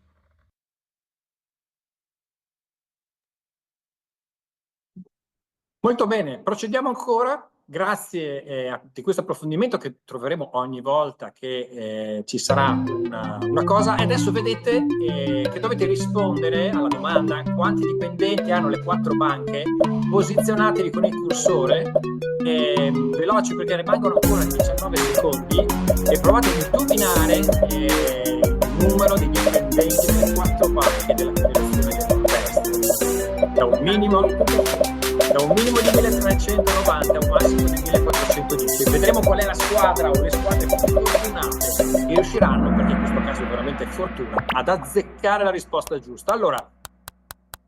H: Molto bene, procediamo ancora. Grazie di questo approfondimento che troveremo ogni volta che ci sarà una cosa. E adesso vedete che dovete rispondere alla domanda: quanti dipendenti hanno le 4 banche? Posizionatevi con il cursore, veloci perché rimangono ancora 19 secondi, e provate ad indovinare il numero di dipendenti delle 4 banche della Federazione del Nord-Est. Da un minimo di 1390 a un massimo di 1410. Vedremo qual è la squadra o le squadre più fortunate che riusciranno, perché in questo caso è veramente fortuna, ad azzeccare la risposta giusta. Allora,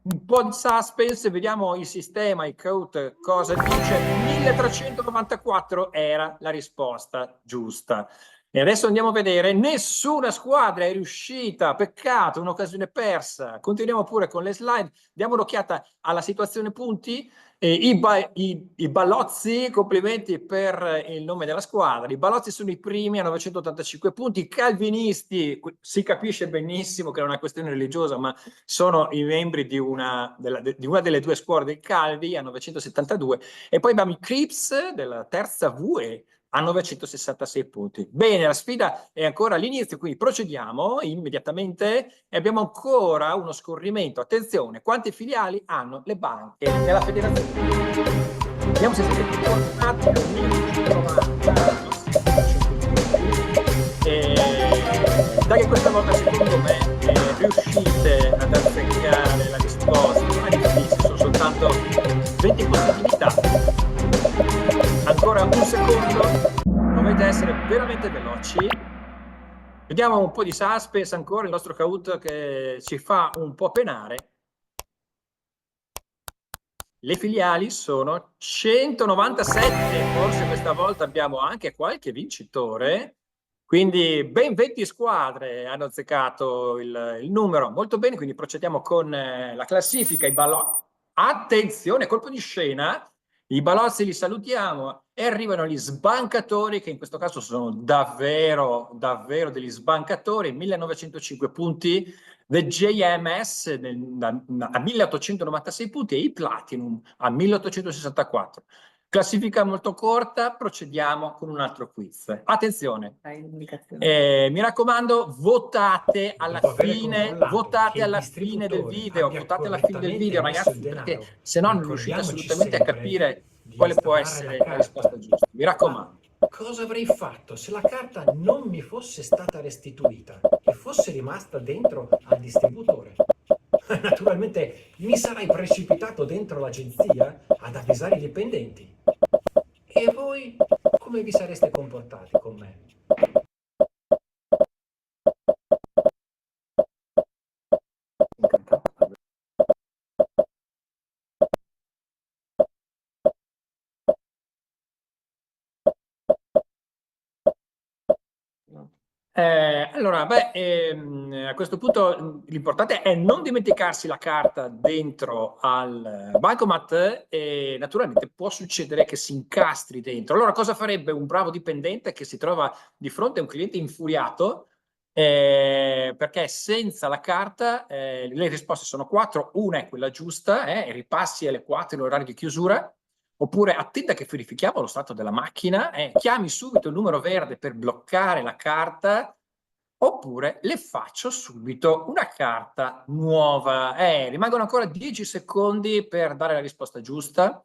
H: un po' di suspense, vediamo il sistema, il code cosa dice. 1394 era la risposta giusta. E adesso andiamo a vedere, nessuna squadra è riuscita, peccato, un'occasione persa. Continuiamo pure con le slide, diamo un'occhiata alla situazione punti. I Ballozzi, complimenti per il nome della squadra. I Ballozzi sono i primi a 985 punti. I Calvinisti, si capisce benissimo che è una questione religiosa, ma sono i membri di una delle 2 scuole del Calvi a 972. E poi abbiamo i Crips della terza VE a 966 punti. Bene, la sfida è ancora all'inizio, quindi procediamo immediatamente e abbiamo ancora uno scorrimento. Attenzione, quante filiali hanno le banche della federazione? Vediamo se siete più fortunati. Dai che questa volta secondo me riuscite ad azzeccare la risposta. Non è difficile, sono soltanto 20 possibilità Vediamo un po' di suspense ancora, il nostro Kahoot che ci fa un po' penare. Le filiali sono 197, forse questa volta abbiamo anche qualche vincitore, quindi ben 20 squadre hanno azzeccato il numero. Molto bene, quindi procediamo con la classifica, i ballotti. Attenzione, colpo di scena, i balozzi li salutiamo e arrivano gli sbancatori, che in questo caso sono davvero degli sbancatori, 1905 punti, The JMS a 1896 punti e i Platinum a 1864. Classifica molto corta, procediamo con un altro quiz. Attenzione, mi raccomando, votate alla fine del video, ragazzi, perché se no non riuscite assolutamente a capire quale può essere la risposta giusta. Mi raccomando.
I: Cosa avrei fatto se la carta non mi fosse stata restituita e fosse rimasta dentro al distributore? Naturalmente mi sarei precipitato dentro l'agenzia ad avvisare i dipendenti. E voi come vi sareste comportati con me?
H: Allora, a questo punto l'importante è non dimenticarsi la carta dentro al bancomat e naturalmente può succedere che si incastri dentro. Allora cosa farebbe un bravo dipendente che si trova di fronte a un cliente infuriato? Perché senza la carta le risposte sono 4, una è quella giusta, ripassi alle 4 in orario di chiusura, oppure attenda che verifichiamo lo stato della macchina, chiami subito il numero verde per bloccare la carta, oppure le faccio subito una carta nuova. Rimangono ancora 10 secondi per dare la risposta giusta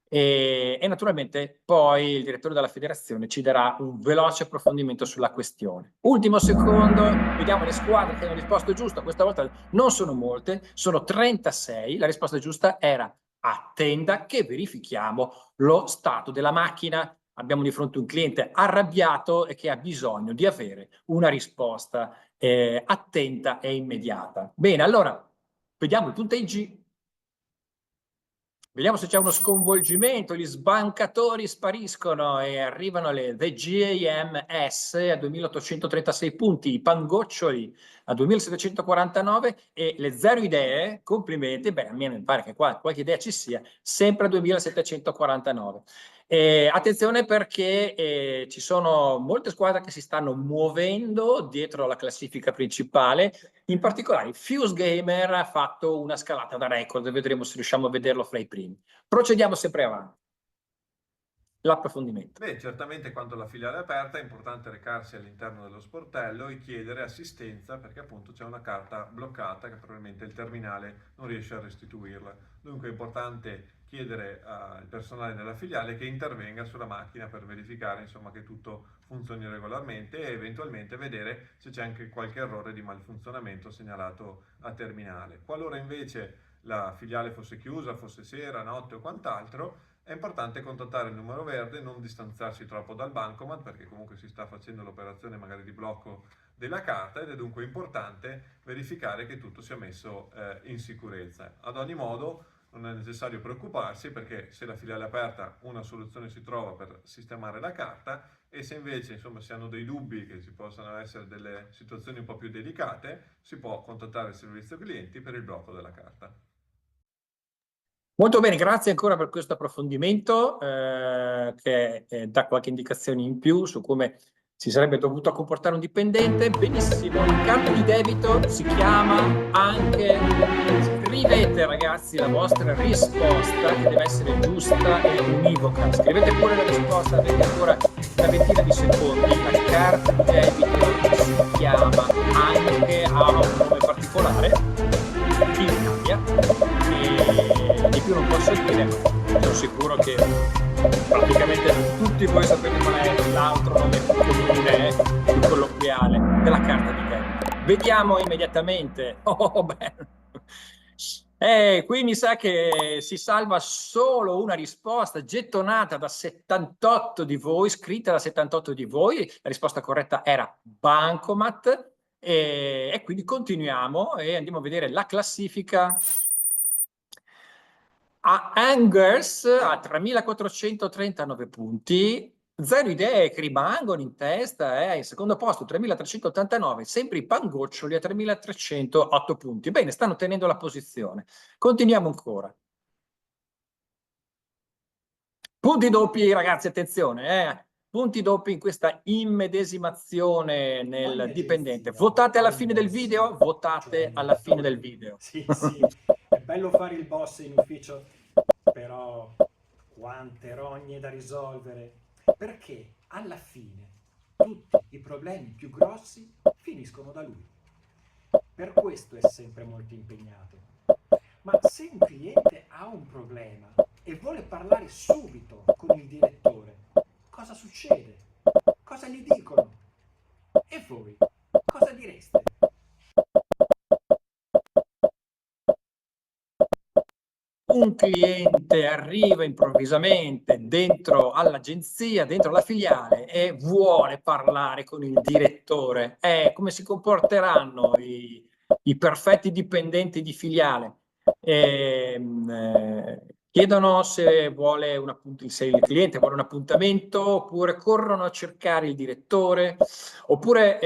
H: e naturalmente poi il direttore della federazione ci darà un veloce approfondimento sulla questione. Ultimo secondo, vediamo le squadre che hanno risposto giusto, questa volta non sono molte, sono 36, la risposta giusta era attenda che verifichiamo lo stato della macchina. Abbiamo di fronte un cliente arrabbiato e che ha bisogno di avere una risposta attenta e immediata. Bene, allora, vediamo i punteggi. Vediamo se c'è uno sconvolgimento, gli sbancatori spariscono e arrivano le The JMS a 2836 punti, i pangoccioli a 2749 e le zero idee, complimenti, a me mi pare che qua qualche idea ci sia, sempre a 2749. Attenzione perché ci sono molte squadre che si stanno muovendo dietro la classifica principale, in particolare Fuse Gamer ha fatto una scalata da record, vedremo se riusciamo a vederlo fra i primi. Procediamo sempre avanti. L'approfondimento.
J: Certamente quando la filiale è aperta è importante recarsi all'interno dello sportello e chiedere assistenza perché appunto c'è una carta bloccata che probabilmente il terminale non riesce a restituirla. Dunque è importante chiedere al personale della filiale che intervenga sulla macchina per verificare insomma che tutto funzioni regolarmente e eventualmente vedere se c'è anche qualche errore di malfunzionamento segnalato a terminale. Qualora invece la filiale fosse chiusa, fosse sera, notte o quant'altro, è importante contattare il numero verde, non distanziarsi troppo dal bancomat perché comunque si sta facendo l'operazione magari di blocco della carta ed è dunque importante verificare che tutto sia messo in sicurezza. Ad ogni modo non è necessario preoccuparsi perché se la filiale è aperta una soluzione si trova per sistemare la carta e se invece insomma si hanno dei dubbi che ci possano essere delle situazioni un po' più delicate si può contattare il servizio clienti per il blocco della carta.
H: Molto bene, grazie ancora per questo approfondimento che dà qualche indicazione in più su come si sarebbe dovuto comportare un dipendente. Benissimo, il carta di debito si chiama anche, scrivete ragazzi la vostra risposta che deve essere giusta e univoca, scrivete pure la risposta, avete ancora una ventina di secondi. La carta di debito si chiama anche, ha un nome particolare in Italia e di più non posso dire, sono sicuro che praticamente tutti voi sapete qual è l'altro nome più comune, più colloquiale della carta di debito. Vediamo immediatamente. Qui mi sa che si salva solo una risposta gettonata da 78 di voi, scritta da 78 di voi. La risposta corretta era Bancomat. E quindi continuiamo e andiamo a vedere la classifica. A Angers a 3.439 punti, Zero Idee che rimangono in testa, in secondo posto 3.389, sempre i Pangoccioli a 3.308 punti. Bene, stanno tenendo la posizione. Continuiamo ancora. Punti doppi, ragazzi, attenzione, punti doppi in questa immedesimazione nel dipendente. Votate alla fine del video, votate alla fine del video.
I: Sì, sì, è bello fare il boss in ufficio, però quante rogne da risolvere, perché alla fine tutti i problemi più grossi finiscono da lui. Per questo è sempre molto impegnato. Ma se un cliente ha un problema e vuole parlare subito con il direttore, cosa succede? Cosa gli dicono? E voi cosa direste?
H: Un cliente arriva improvvisamente dentro all'agenzia, dentro la filiale e vuole parlare con il direttore. Come si comporteranno i perfetti dipendenti di filiale? Chiedono se vuole se il cliente vuole un appuntamento, oppure corrono a cercare il direttore, oppure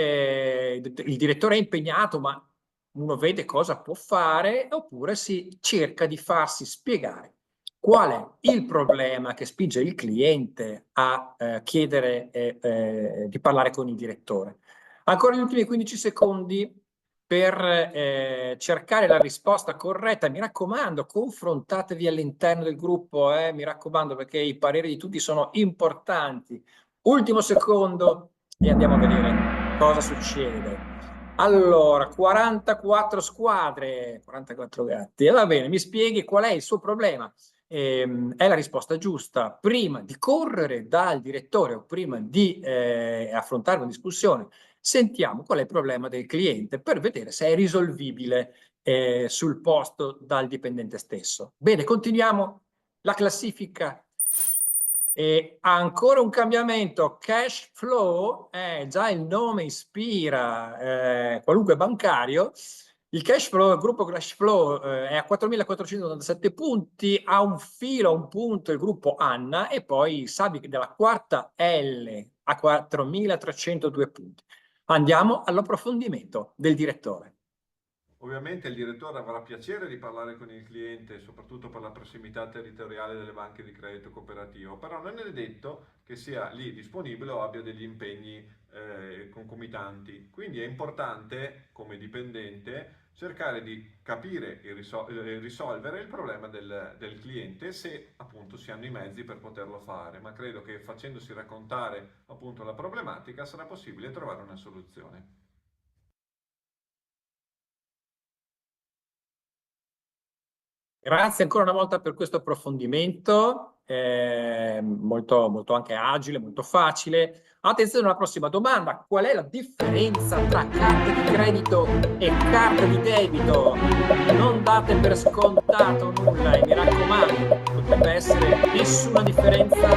H: il direttore è impegnato ma uno vede cosa può fare, oppure si cerca di farsi spiegare qual è il problema che spinge il cliente a chiedere di parlare con il direttore. Ancora gli ultimi 15 secondi per cercare la risposta corretta. Mi raccomando, confrontatevi all'interno del gruppo, mi raccomando, perché i pareri di tutti sono importanti. Ultimo secondo e andiamo a vedere cosa succede. Allora, 44 squadre, 44 gatti. Va bene, mi spieghi qual è il suo problema? È la risposta giusta. Prima di correre dal direttore o prima di affrontare una discussione, sentiamo qual è il problema del cliente per vedere se è risolvibile sul posto dal dipendente stesso. Bene, continuiamo la classifica. E ancora un cambiamento, cash flow, già il nome ispira qualunque bancario. Il cash flow, il gruppo cash flow è a 4.497 punti, ha un filo, un punto il gruppo Anna e poi Sabi della quarta L a 4.302 punti. Andiamo all'approfondimento del direttore.
J: Ovviamente il direttore avrà piacere di parlare con il cliente, soprattutto per la prossimità territoriale delle banche di credito cooperativo, però non è detto che sia lì disponibile o abbia degli impegni concomitanti. Quindi è importante, come dipendente, cercare di capire e risolvere il problema del cliente, se appunto si hanno i mezzi per poterlo fare. Ma credo che facendosi raccontare appunto la problematica sarà possibile trovare una soluzione.
H: Grazie ancora una volta per questo approfondimento, molto, molto anche agile, molto facile. Attenzione alla prossima domanda: qual è la differenza tra carta di credito e carta di debito? Non date per scontato nulla e mi raccomando, potrebbe essere nessuna differenza,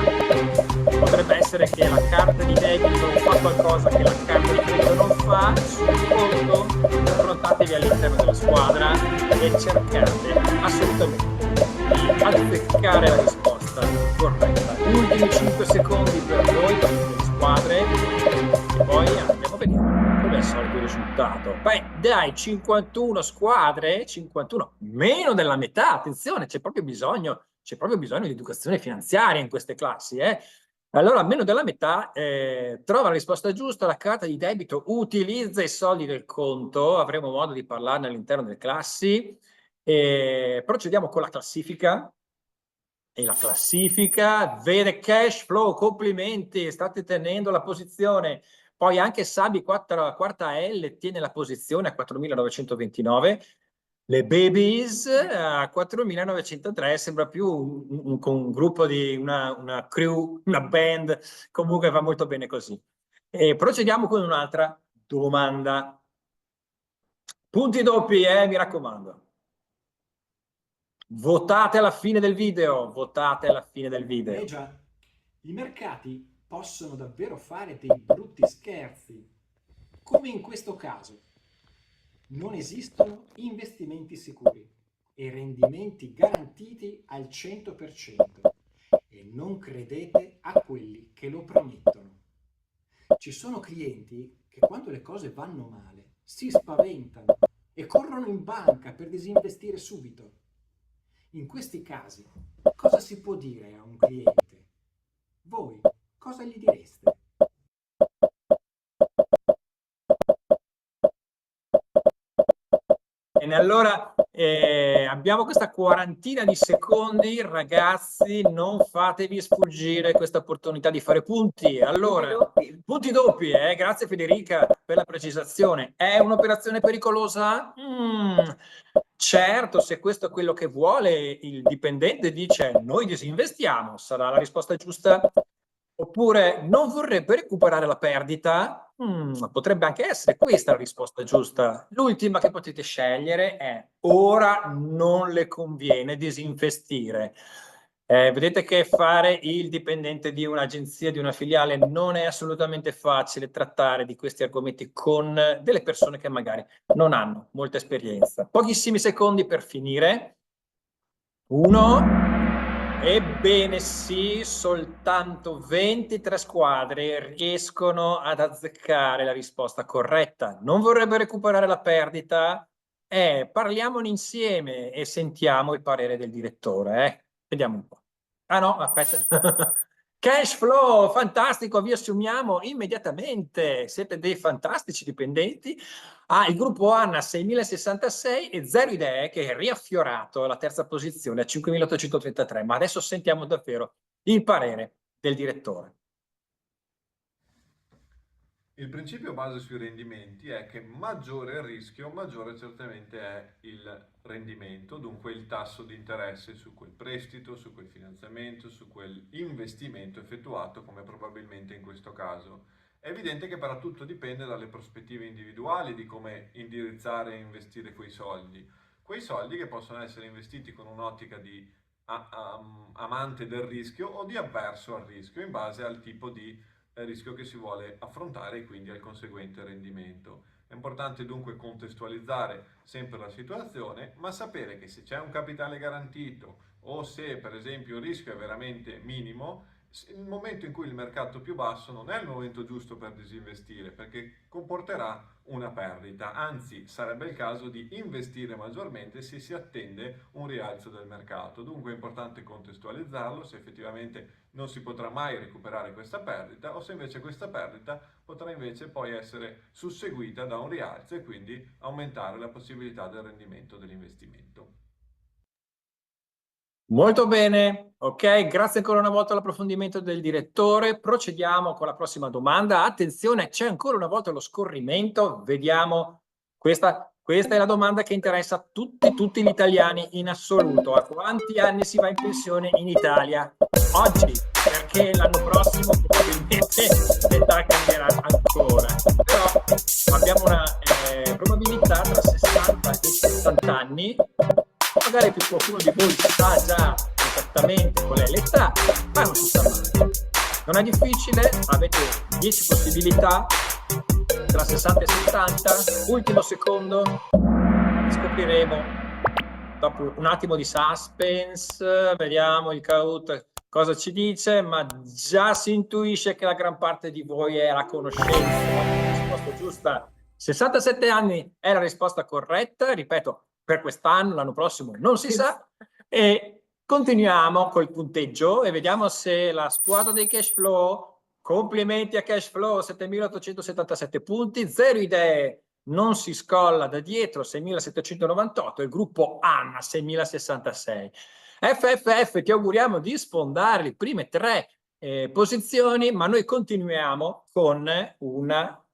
H: potrebbe essere che la carta di debito fa qualcosa che la carta di credito non fa. Sul conto, confrontatevi all'interno della squadra e cercate assolutamente di azzeccare la risposta corretta. Ultimi 5 secondi per voi, per tutte le squadre, e poi andiamo a vedere come è il solito risultato. Beh, dai, 51 squadre, 51, meno della metà, attenzione, c'è proprio bisogno di educazione finanziaria in queste classi, Allora, meno della metà trova la risposta giusta, la carta di debito utilizza i soldi del conto, avremo modo di parlarne all'interno delle classi. Procediamo con la classifica. E la classifica vede cash flow, complimenti, state tenendo la posizione. Poi anche Sabi quarta L tiene la posizione a 4.929. Le Babies a 4.903, sembra più un gruppo di una crew, una band, comunque va molto bene così. E procediamo con un'altra domanda. Punti doppi, mi raccomando. Votate alla fine del video, votate alla fine del video.
I: Già, i mercati possono davvero fare dei brutti scherzi, come in questo caso. Non esistono investimenti sicuri e rendimenti garantiti al 100% e non credete a quelli che lo promettono. Ci sono clienti che quando le cose vanno male si spaventano e corrono in banca per disinvestire subito. In questi casi, cosa si può dire a un cliente? Voi cosa gli direste?
H: Bene, allora abbiamo questa quarantina di secondi, ragazzi, non fatevi sfuggire questa opportunità di fare punti. Allora, punti doppi, grazie Federica per la precisazione. È un'operazione pericolosa? Certo, se questo è quello che vuole il dipendente, dice noi disinvestiamo, sarà la risposta giusta. Oppure non vorrebbe recuperare la perdita? Potrebbe anche essere questa la risposta giusta. L'ultima che potete scegliere è ora non le conviene disinvestire. Vedete che fare il dipendente di un'agenzia, di una filiale, non è assolutamente facile trattare di questi argomenti con delle persone che magari non hanno molta esperienza. Pochissimi secondi per finire. 1. Ebbene sì, soltanto 23 squadre riescono ad azzeccare la risposta corretta. Non vorrebbe recuperare la perdita? Parliamone insieme e sentiamo il parere del direttore. Vediamo un po'. Ah no, aspetta. Cash flow, fantastico, vi assumiamo immediatamente. Siete dei fantastici dipendenti. Il gruppo Anna 6.066 e Zero Idee che è riaffiorato alla terza posizione a 5.833. Ma adesso sentiamo davvero il parere del direttore.
J: Il principio base sui rendimenti è che maggiore è il rischio, maggiore certamente è il rendimento, dunque il tasso di interesse su quel prestito, su quel finanziamento, su quel investimento effettuato, come probabilmente in questo caso. È evidente che però tutto dipende dalle prospettive individuali di come indirizzare e investire quei soldi che possono essere investiti con un'ottica di amante del rischio o di avverso al rischio in base al tipo di rischio che si vuole affrontare e quindi al conseguente rendimento. È importante dunque contestualizzare sempre la situazione, ma sapere che se c'è un capitale garantito o se per esempio il rischio è veramente minimo, il momento in cui il mercato è più basso non è il momento giusto per disinvestire, perché comporterà una perdita, anzi sarebbe il caso di investire maggiormente se si attende un rialzo del mercato. Dunque è importante contestualizzarlo, se effettivamente non si potrà mai recuperare questa perdita o se invece questa perdita potrà invece poi essere susseguita da un rialzo e quindi aumentare la possibilità del rendimento dell'investimento.
H: Molto bene, ok, grazie ancora una volta all'approfondimento del direttore. Procediamo con la prossima domanda. Attenzione, c'è ancora una volta lo scorrimento. Vediamo, questa è la domanda che interessa tutti gli italiani in assoluto. A quanti anni si va in pensione in Italia? Oggi, perché l'anno prossimo probabilmente l'età cambierà ancora. Però abbiamo una probabilità tra 60 e 70 anni. Magari qualcuno di voi sa già esattamente qual è l'età, ma non si sa mai. Non è difficile, avete 10 possibilità tra 60 e 70. Ultimo secondo, scopriremo dopo un attimo di suspense. Vediamo il Kahoot cosa ci dice, ma già si intuisce che la gran parte di voi è a conoscenza. La risposta giusta, 67 anni è la risposta corretta, ripeto, per quest'anno, l'anno prossimo non si sa. E continuiamo col punteggio e vediamo se la squadra dei Cash Flow, complimenti a Cash Flow, 7.877 punti, Zero Idee non si scolla da dietro, 6.798, il gruppo Anna 6.066. FFF, ti auguriamo di sfondare le prime 3 posizioni, ma noi continuiamo con una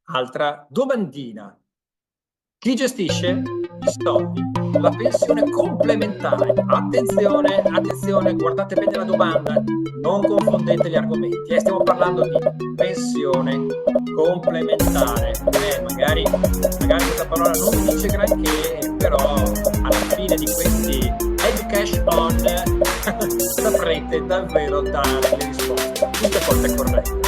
H: altra domandina. Chi gestisce i soldi? La pensione complementare. Attenzione, attenzione, guardate bene la domanda, non confondete gli argomenti. Stiamo parlando di pensione complementare. Magari questa parola non dice granché, però alla fine fine di questi Head Cash On saprete davvero dare le risposte, tutte cose corrette.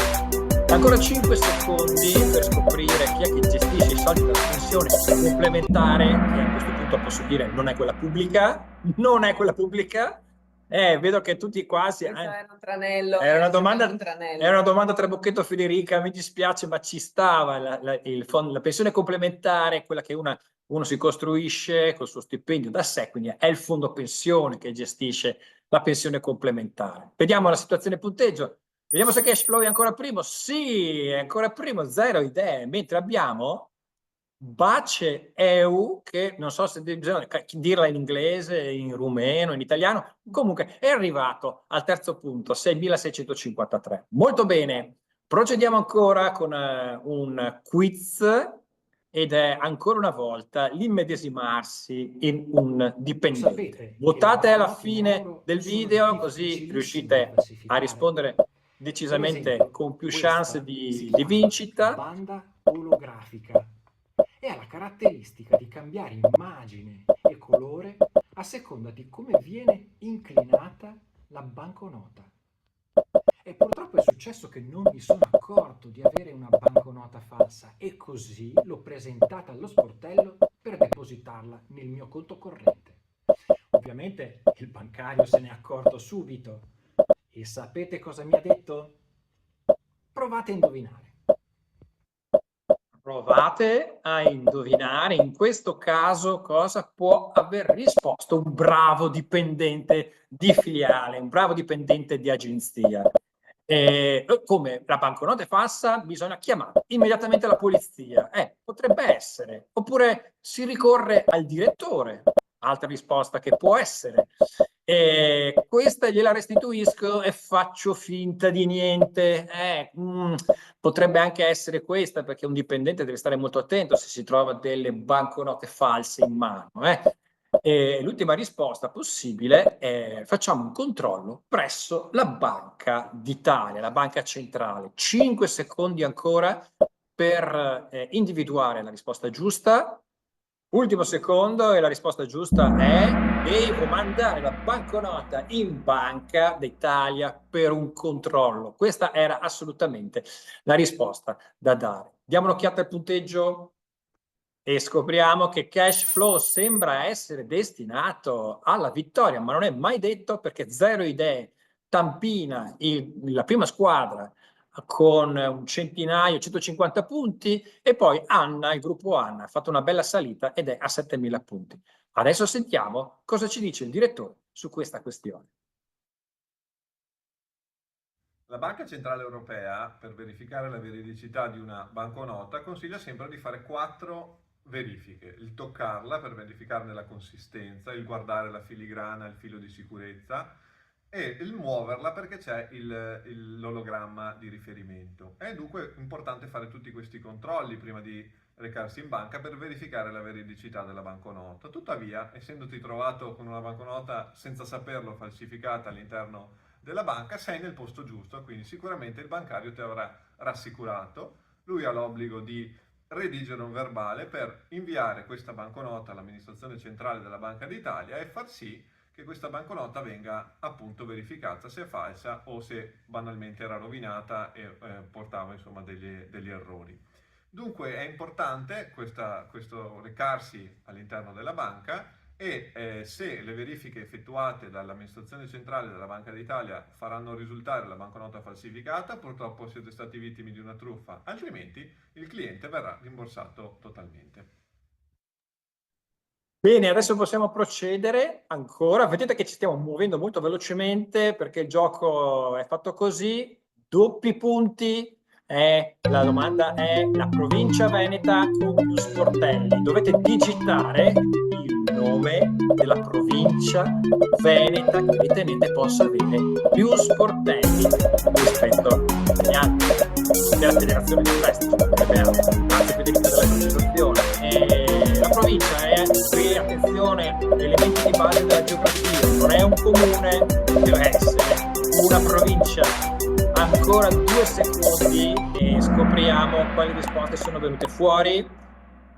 H: Ancora 5 secondi per scoprire chi è che gestisce i soldi della pensione complementare, che a questo punto posso dire non è quella pubblica, vedo che tutti quasi...
B: Era un tranello.
H: Era una domanda trabocchetto, Federica, mi dispiace, ma ci stava la pensione complementare, quella che uno si costruisce col suo stipendio da sé, quindi è il fondo pensione che gestisce la pensione complementare. Vediamo la situazione punteggio. Vediamo se Cashflow è ancora primo. Sì, è ancora primo, 0 idee, mentre abbiamo Bace EU, che non so se bisogna dirla in inglese, in rumeno, in italiano, comunque è arrivato al terzo punto, 6.653. Molto bene, procediamo ancora con un quiz, ed è ancora una volta l'immedesimarsi in un dipendente. Votate alla fine del video, così riuscite a rispondere decisamente con più chance di vincita.
I: Banda olografica e ha la caratteristica di cambiare immagine e colore a seconda di come viene inclinata la banconota. E purtroppo è successo che non mi sono accorto di avere una banconota falsa e così l'ho presentata allo sportello per depositarla nel mio conto corrente. Ovviamente il bancario se ne è accorto subito. E sapete cosa mi ha detto? Provate a indovinare.
H: Provate a indovinare in questo caso cosa può aver risposto un bravo dipendente di filiale, un bravo dipendente di agenzia. Come la banconota è falsa, bisogna chiamare immediatamente la polizia. Potrebbe essere. Oppure si ricorre al direttore. Altra risposta che può essere. Questa gliela restituisco e faccio finta di niente. Potrebbe anche essere questa, perché un dipendente deve stare molto attento se si trova delle banconote false in mano. L'ultima risposta possibile è: facciamo un controllo presso la Banca d'Italia, la banca centrale. 5 secondi ancora per individuare la risposta giusta. Ultimo secondo e la risposta giusta è: devo mandare la banconota in Banca d'Italia per un controllo. Questa era assolutamente la risposta da dare. Diamo un'occhiata al punteggio e scopriamo che Cashflow sembra essere destinato alla vittoria, ma non è mai detto, perché 0 idee tampina la prima squadra con un centinaio, 150 punti, e poi Anna, il gruppo Anna, ha fatto una bella salita ed è a 7.000 punti. Adesso sentiamo cosa ci dice il direttore su questa questione.
J: La Banca Centrale Europea, per verificare la veridicità di una banconota, consiglia sempre di fare 4 verifiche: il toccarla per verificarne la consistenza, il guardare la filigrana, il filo di sicurezza, e il muoverla perché c'è l'ologramma di riferimento. È dunque importante fare tutti questi controlli prima di recarsi in banca per verificare la veridicità della banconota. Tuttavia, essendoti trovato con una banconota senza saperlo falsificata all'interno della banca, sei nel posto giusto, quindi sicuramente il bancario ti avrà rassicurato. Lui ha l'obbligo di redigere un verbale per inviare questa banconota all'amministrazione centrale della Banca d'Italia e far sì che questa banconota venga appunto verificata se è falsa o se banalmente era rovinata e portava insomma degli errori. Dunque è importante questo recarsi all'interno della banca e se le verifiche effettuate dall'amministrazione centrale della Banca d'Italia faranno risultare la banconota falsificata, purtroppo siete stati vittime di una truffa, altrimenti il cliente verrà rimborsato totalmente.
H: Bene, adesso possiamo procedere ancora. Vedete che ci stiamo muovendo molto velocemente perché il gioco è fatto così. Doppi punti. La domanda è: la provincia veneta con più sportelli. Dovete digitare il nome della provincia veneta che ritenete possa avere più sportelli rispetto agli altri. Della federazione di prestito. Grazie Federico della precisazione. La provincia è qui, attenzione, elementi di base della geografia, non è un comune, deve essere una provincia. Ancora 2 secondi e scopriamo quali risposte sono venute fuori.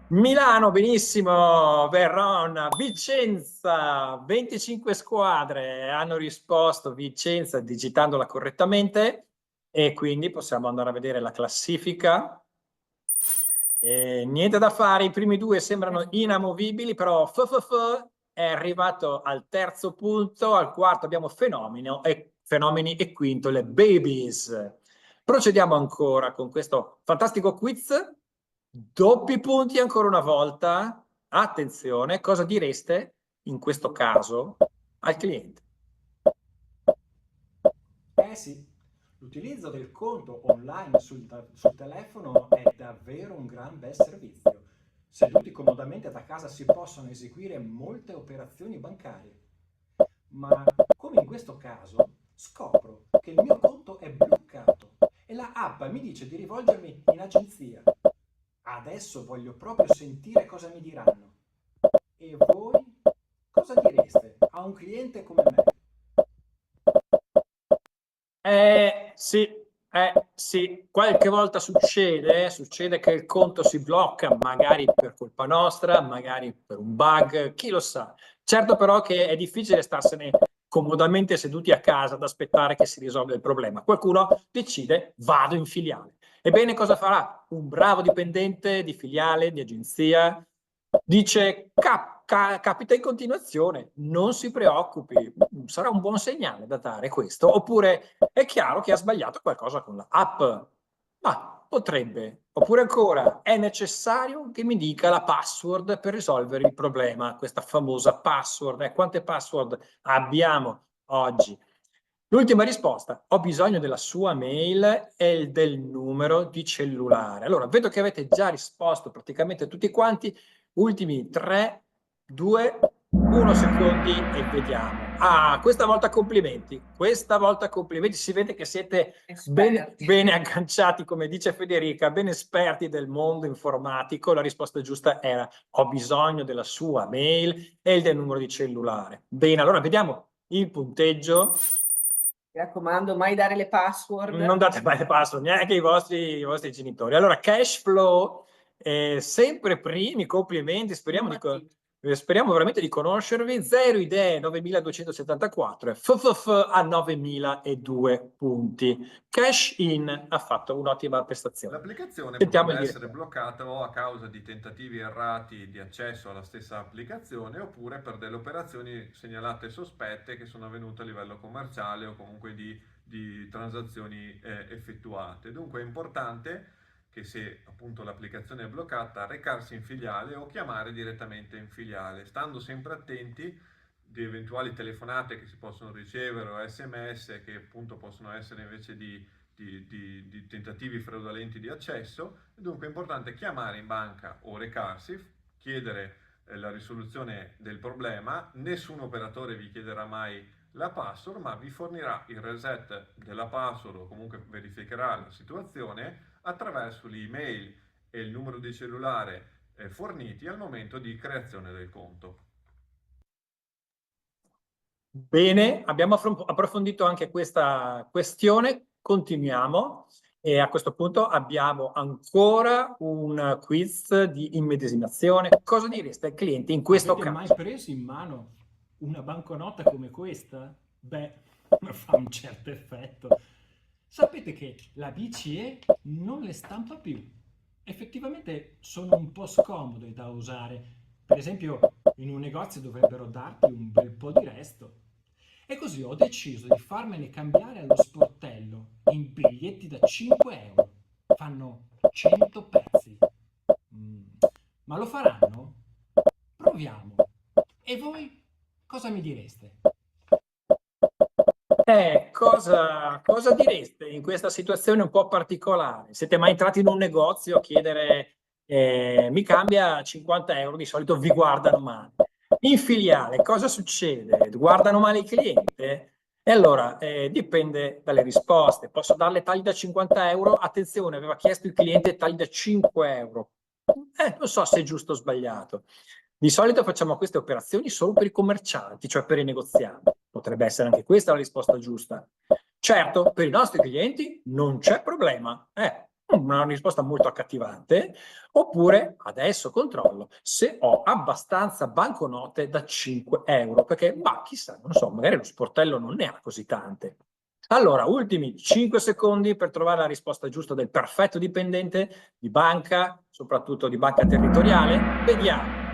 H: Milano, benissimo, Verona, Vicenza, 25 squadre hanno risposto Vicenza digitandola correttamente e quindi possiamo andare a vedere la classifica. Niente da fare, i primi due sembrano inamovibili, però è arrivato al terzo punto, al quarto abbiamo fenomeni e quinto le babies. Procediamo ancora con questo fantastico quiz. Doppi punti ancora una volta. Attenzione, cosa direste in questo caso al cliente?
I: Sì, l'utilizzo del conto online sul telefono è davvero un gran bel servizio. Seduti comodamente da casa si possono eseguire molte operazioni bancarie. Ma come in questo caso, scopro che il mio conto è bloccato e la app mi dice di rivolgermi in agenzia. Adesso voglio proprio sentire cosa mi diranno. E voi cosa direste a un cliente come me?
H: Sì, qualche volta succede che il conto si blocca, magari per colpa nostra, magari per un bug, chi lo sa. Certo però che è difficile starsene comodamente seduti a casa ad aspettare che si risolva il problema. Qualcuno decide, vado in filiale. Ebbene, cosa farà? Un bravo dipendente di filiale, di agenzia, dice capita in continuazione, non si preoccupi, sarà un buon segnale da dare questo, oppure è chiaro che ha sbagliato qualcosa con la app, ma potrebbe, oppure ancora è necessario che mi dica la password per risolvere il problema, questa famosa password. Quante password abbiamo oggi? L'ultima risposta, ho bisogno della sua mail e del numero di cellulare. Allora, vedo che avete già risposto praticamente tutti quanti. Ultimi 3, 2, 1 secondi e vediamo. Questa volta complimenti. Si vede che siete bene agganciati, come dice Federica, ben esperti del mondo informatico. La risposta giusta era ho bisogno della sua mail e del numero di cellulare. Bene, allora vediamo il punteggio.
B: Mi raccomando, mai dare le password.
H: Non date mai le password, neanche ai vostri genitori. Allora, cash flow, sempre primi, complimenti, speriamo veramente di conoscervi. 0 idee, 9.274, FFF a 9.002 punti. Cash in ha fatto un'ottima prestazione.
J: L'applicazione potrebbe essere bloccata o a causa di tentativi errati di accesso alla stessa applicazione oppure per delle operazioni segnalate sospette che sono avvenute a livello commerciale o comunque di transazioni effettuate. Dunque è importante che se appunto l'applicazione è bloccata recarsi in filiale o chiamare direttamente in filiale, stando sempre attenti di eventuali telefonate che si possono ricevere o SMS che appunto possono essere invece di tentativi fraudolenti di accesso. Dunque è importante chiamare in banca o recarsi, chiedere la risoluzione del problema. Nessun operatore vi chiederà mai la password, ma vi fornirà il reset della password o comunque verificherà la situazione attraverso l'email e il numero di cellulare forniti al momento di creazione del conto.
H: Bene, abbiamo approfondito anche questa questione, continuiamo e a questo punto abbiamo ancora un quiz di immedesimazione. Cosa direste al cliente in questo caso?
I: Avete mai preso in mano una banconota come questa? Beh, fa un certo effetto. Sapete che la BCE non le stampa più. Effettivamente sono un po' scomode da usare. Per esempio, in un negozio dovrebbero darti un bel po' di resto. E così ho deciso di farmene cambiare allo sportello in biglietti da 5 euro. Fanno 100 pezzi. Ma lo faranno? Proviamo. E voi cosa mi direste?
H: Cosa direste in questa situazione un po' particolare? Siete mai entrati in un negozio a chiedere mi cambia 50 euro? Di solito vi guardano male. In filiale cosa succede? Guardano male il cliente? E allora dipende dalle risposte. Posso darle tagli da 50 euro? Attenzione, aveva chiesto il cliente tagli da 5 euro. Non so se è giusto o sbagliato. Di solito facciamo queste operazioni solo per i commercianti, cioè per i negozianti. Potrebbe essere anche questa la risposta giusta. Certo, per i nostri clienti non c'è problema. Una risposta molto accattivante. Oppure adesso controllo se ho abbastanza banconote da 5 euro, perché ma chissà, non so, magari lo sportello non ne ha così tante. Allora, ultimi 5 secondi per trovare la risposta giusta del perfetto dipendente di banca, soprattutto di banca territoriale. Vediamo.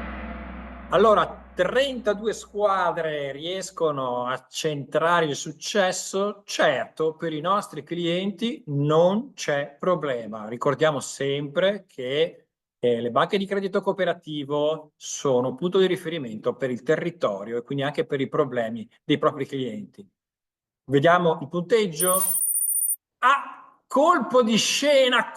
H: Allora, 32 squadre riescono a centrare il successo. Certo, per i nostri clienti non c'è problema. Ricordiamo sempre che le banche di credito cooperativo sono un punto di riferimento per il territorio e quindi anche per i problemi dei propri clienti. Vediamo il punteggio. Colpo di scena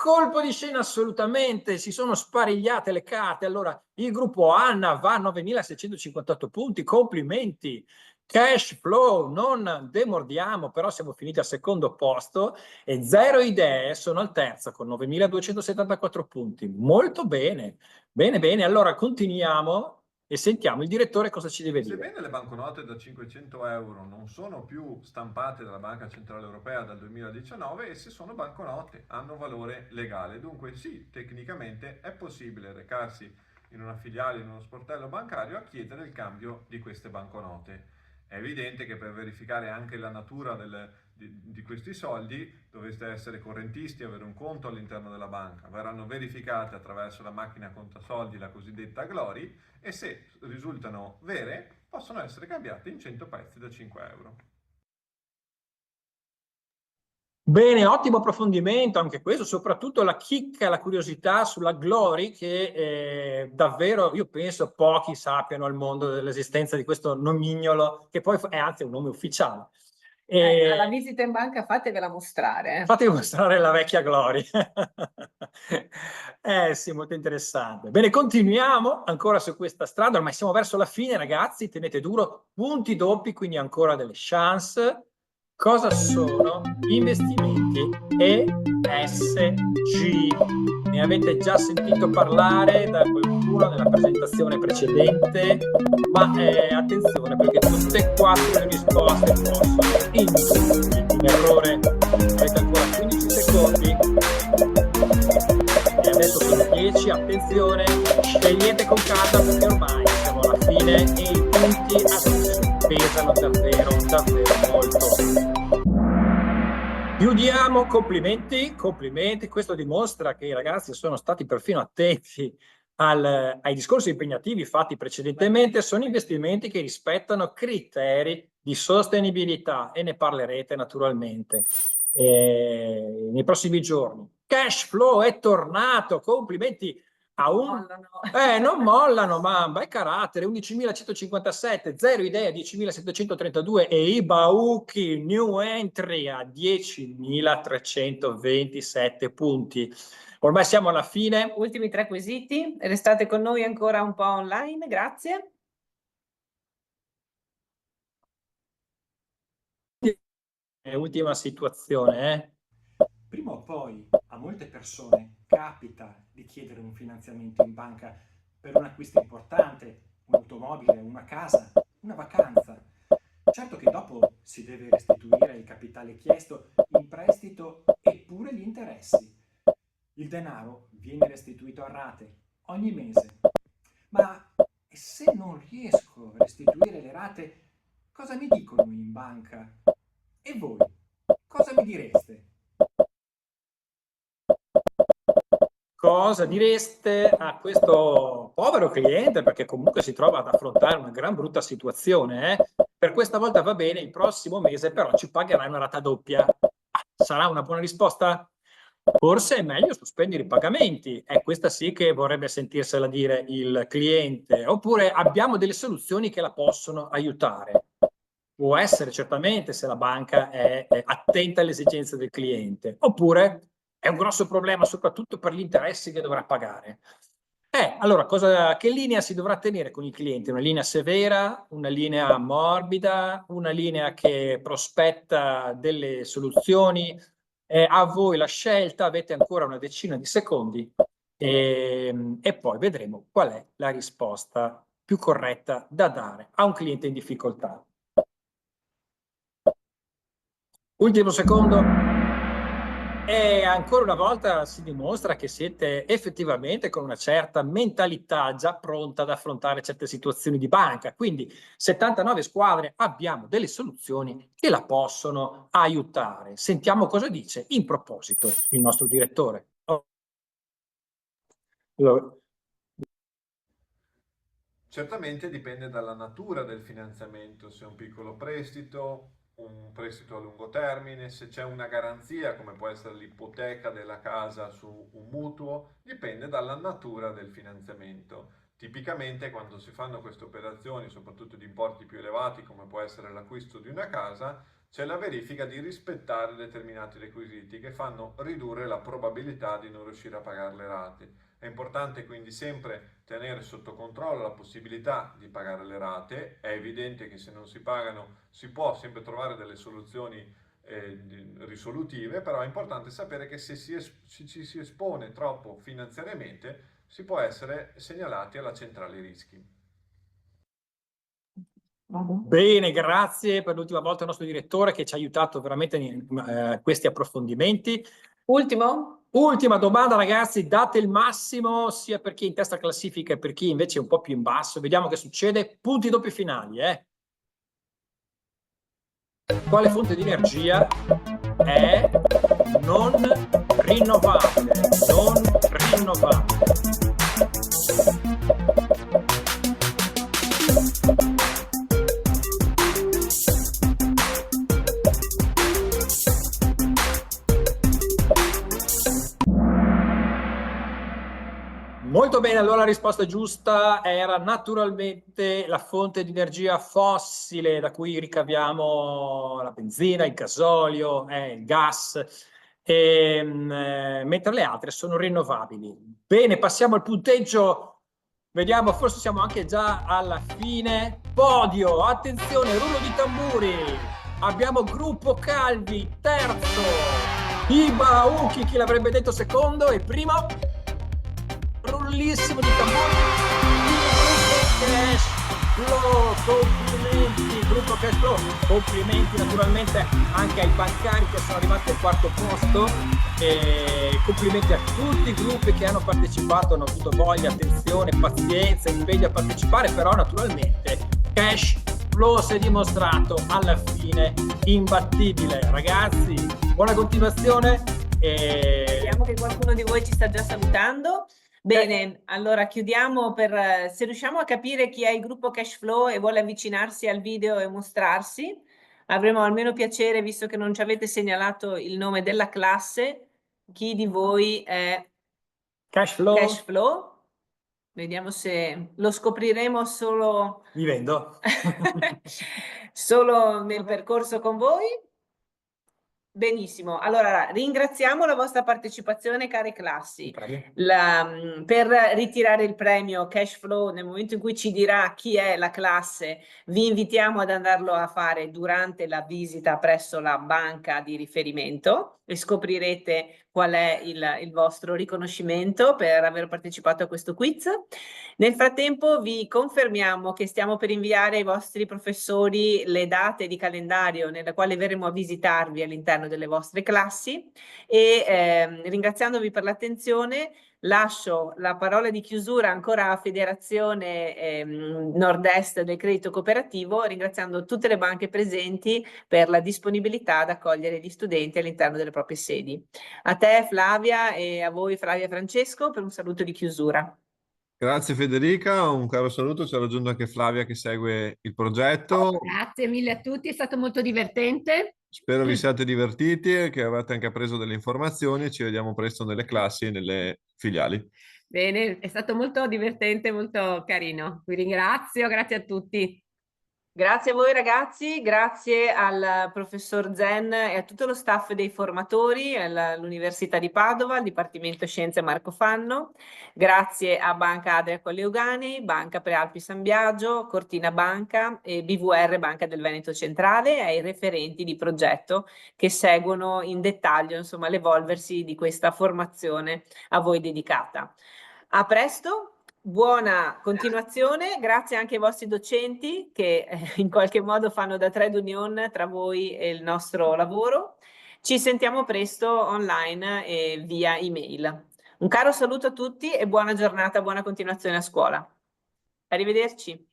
H: assolutamente, si sono sparigliate le carte. Allora, il gruppo Anna va a 9.658 punti, complimenti. Cash Flow, non demordiamo, però siamo finiti al secondo posto e Zero Idee sono al terzo con 9.274 punti. Molto bene, bene, bene. Allora, continuiamo e sentiamo il direttore cosa ci deve dire.
J: Sebbene le banconote da 500 euro non sono più stampate dalla Banca Centrale Europea dal 2019, esse sono banconote, hanno valore legale. Dunque sì, tecnicamente è possibile recarsi in una filiale, in uno sportello bancario a chiedere il cambio di queste banconote. È evidente che per verificare anche la natura di questi soldi dovreste essere correntisti, avere un conto all'interno della banca. Verranno verificate attraverso la macchina contasoldi, la cosiddetta Glory, e se risultano vere possono essere cambiate in 100 pezzi da 5 euro.
H: Bene, ottimo approfondimento anche questo, soprattutto la chicca, la curiosità sulla Glory che davvero io penso pochi sappiano al mondo dell'esistenza di questo nomignolo che poi è anzi un nome ufficiale.
B: Alla visita in banca fatevela mostrare.
H: Fatevi mostrare la vecchia Glory. Sì, molto interessante. Bene, continuiamo ancora su questa strada, ormai siamo verso la fine ragazzi, tenete duro, punti doppi, quindi ancora delle chance. Cosa sono investimenti ESG? Ne avete già sentito parlare da qualcuno nella presentazione precedente, ma attenzione perché tutte e 4 le risposte possono indurvi in errore. Avete ancora 15 secondi e adesso sono 10, attenzione, scegliete con calma perché ormai siamo alla fine e i punti adesso pesano davvero molto. Chiudiamo, complimenti, questo dimostra che i ragazzi sono stati perfino attenti ai discorsi impegnativi fatti precedentemente. Sono investimenti che rispettano criteri di sostenibilità e ne parlerete naturalmente nei prossimi giorni. Cash flow è tornato, complimenti a non mollano, ma bei carattere, 11.157, Zero Idea 10.732 e Ibauki New Entry a 10.327 punti. Ormai siamo alla fine.
B: Ultimi 3 quesiti, restate con noi ancora un po' online, grazie.
H: Ultima situazione,
I: Prima o poi a molte persone capita di chiedere un finanziamento in banca per un acquisto importante, un'automobile, una casa, una vacanza. Certo che dopo si deve restituire il capitale chiesto in prestito e pure gli interessi. Il denaro viene restituito a rate ogni mese. Ma se non riesco a restituire le rate, cosa mi dicono in banca? E voi, cosa mi direste?
H: Cosa direste a questo povero cliente, perché comunque si trova ad affrontare una gran brutta situazione? Per questa volta va bene, il prossimo mese però ci pagherai una rata doppia. Sarà una buona risposta? Forse è meglio sospendere i pagamenti, questa sì che vorrebbe sentirsela dire il cliente, oppure abbiamo delle soluzioni che la possono aiutare. Può essere certamente se la banca è attenta alle esigenze del cliente, oppure è un grosso problema soprattutto per gli interessi che dovrà pagare. Allora, che linea si dovrà tenere con i clienti? Una linea severa, una linea morbida, una linea che prospetta delle soluzioni? A voi la scelta, avete ancora una decina di secondi e poi vedremo qual è la risposta più corretta da dare a un cliente in difficoltà. Ultimo secondo. E ancora una volta si dimostra che siete effettivamente con una certa mentalità già pronta ad affrontare certe situazioni di banca. Quindi 79 squadre, abbiamo delle soluzioni che la possono aiutare. Sentiamo cosa dice in proposito il nostro direttore.
J: Certamente dipende dalla natura del finanziamento, se è un piccolo prestito, un prestito a lungo termine, se c'è una garanzia come può essere l'ipoteca della casa su un mutuo, dipende dalla natura del finanziamento. Tipicamente quando si fanno queste operazioni, soprattutto di importi più elevati come può essere l'acquisto di una casa, c'è la verifica di rispettare determinati requisiti che fanno ridurre la probabilità di non riuscire a pagare le rate. È importante quindi sempre tenere sotto controllo la possibilità di pagare le rate. È evidente che se non si pagano si può sempre trovare delle soluzioni risolutive, però è importante sapere che se ci si espone troppo finanziariamente si può essere segnalati alla centrale rischi.
H: Bene, grazie per l'ultima volta al nostro direttore che ci ha aiutato veramente in questi approfondimenti. Ultima domanda, ragazzi, date il massimo sia per chi è in testa classifica e per chi invece è un po' più in basso. Vediamo che succede. Punti doppi finali, Quale fonte di energia è non rinnovabile? Non rinnovabile. Molto bene, allora la risposta giusta era naturalmente la fonte di energia fossile da cui ricaviamo la benzina, il gasolio, il gas, mentre le altre sono rinnovabili. Bene, passiamo al punteggio. Vediamo, forse siamo anche già alla fine. Podio, attenzione, rullo di tamburi. Abbiamo Gruppo Calvi, terzo. Iba Uchi, chi l'avrebbe detto secondo, e primo. Rullissimo di tamburi, Gruppo Cash Flow, complimenti naturalmente anche ai bancari che sono arrivati al quarto posto, e complimenti a tutti i gruppi che hanno partecipato, hanno avuto voglia, attenzione, pazienza, impegno a partecipare, però naturalmente Cash Flow si è dimostrato alla fine imbattibile. Ragazzi, buona continuazione.
B: Vediamo che qualcuno di voi ci sta già salutando. Bene, allora chiudiamo se riusciamo a capire chi è il gruppo Cash Flow e vuole avvicinarsi al video e mostrarsi, avremo almeno piacere, visto che non ci avete segnalato il nome della classe, chi di voi è
H: Cash Flow?
B: Cash Flow. Vediamo se lo scopriremo solo
H: vivendo.
B: solo nel percorso con voi. Benissimo, allora ringraziamo la vostra partecipazione, care classi. Per ritirare il premio Cash Flow, nel momento in cui ci dirà chi è la classe, vi invitiamo ad andarlo a fare durante la visita presso la banca di riferimento e scoprirete qual è il vostro riconoscimento per aver partecipato a questo quiz. Nel frattempo vi confermiamo che stiamo per inviare ai vostri professori le date di calendario nella quale verremo a visitarvi all'interno delle vostre classi e ringraziandovi per l'attenzione lascio la parola di chiusura ancora a Federazione Nord-Est del Credito Cooperativo, ringraziando tutte le banche presenti per la disponibilità ad accogliere gli studenti all'interno delle proprie sedi. A te Flavia e a voi Flavia e Francesco per un saluto di chiusura.
J: Grazie Federica, un caro saluto, ci ha raggiunto anche Flavia che segue il progetto.
K: Grazie mille a tutti, è stato molto divertente.
J: Spero vi siate divertiti e che avete anche appreso delle informazioni. Ci vediamo presto nelle classi e nelle filiali.
K: Bene, è stato molto divertente, molto carino. Vi ringrazio, grazie a tutti.
B: Grazie a voi ragazzi, grazie al professor Zen e a tutto lo staff dei formatori all'Università di Padova, al Dipartimento Scienze Marco Fanno, grazie a Banca Adria Colli Euganei, Banca Prealpi San Biagio, Cortina Banca e BVR Banca del Veneto Centrale e ai referenti di progetto che seguono in dettaglio insomma l'evolversi di questa formazione a voi dedicata. A presto! Buona continuazione, grazie anche ai vostri docenti che in qualche modo fanno da trade union tra voi e il nostro lavoro. Ci sentiamo presto online e via email. Un caro saluto a tutti e buona giornata, buona continuazione a scuola. Arrivederci.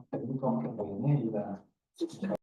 L: È venuto anche bene il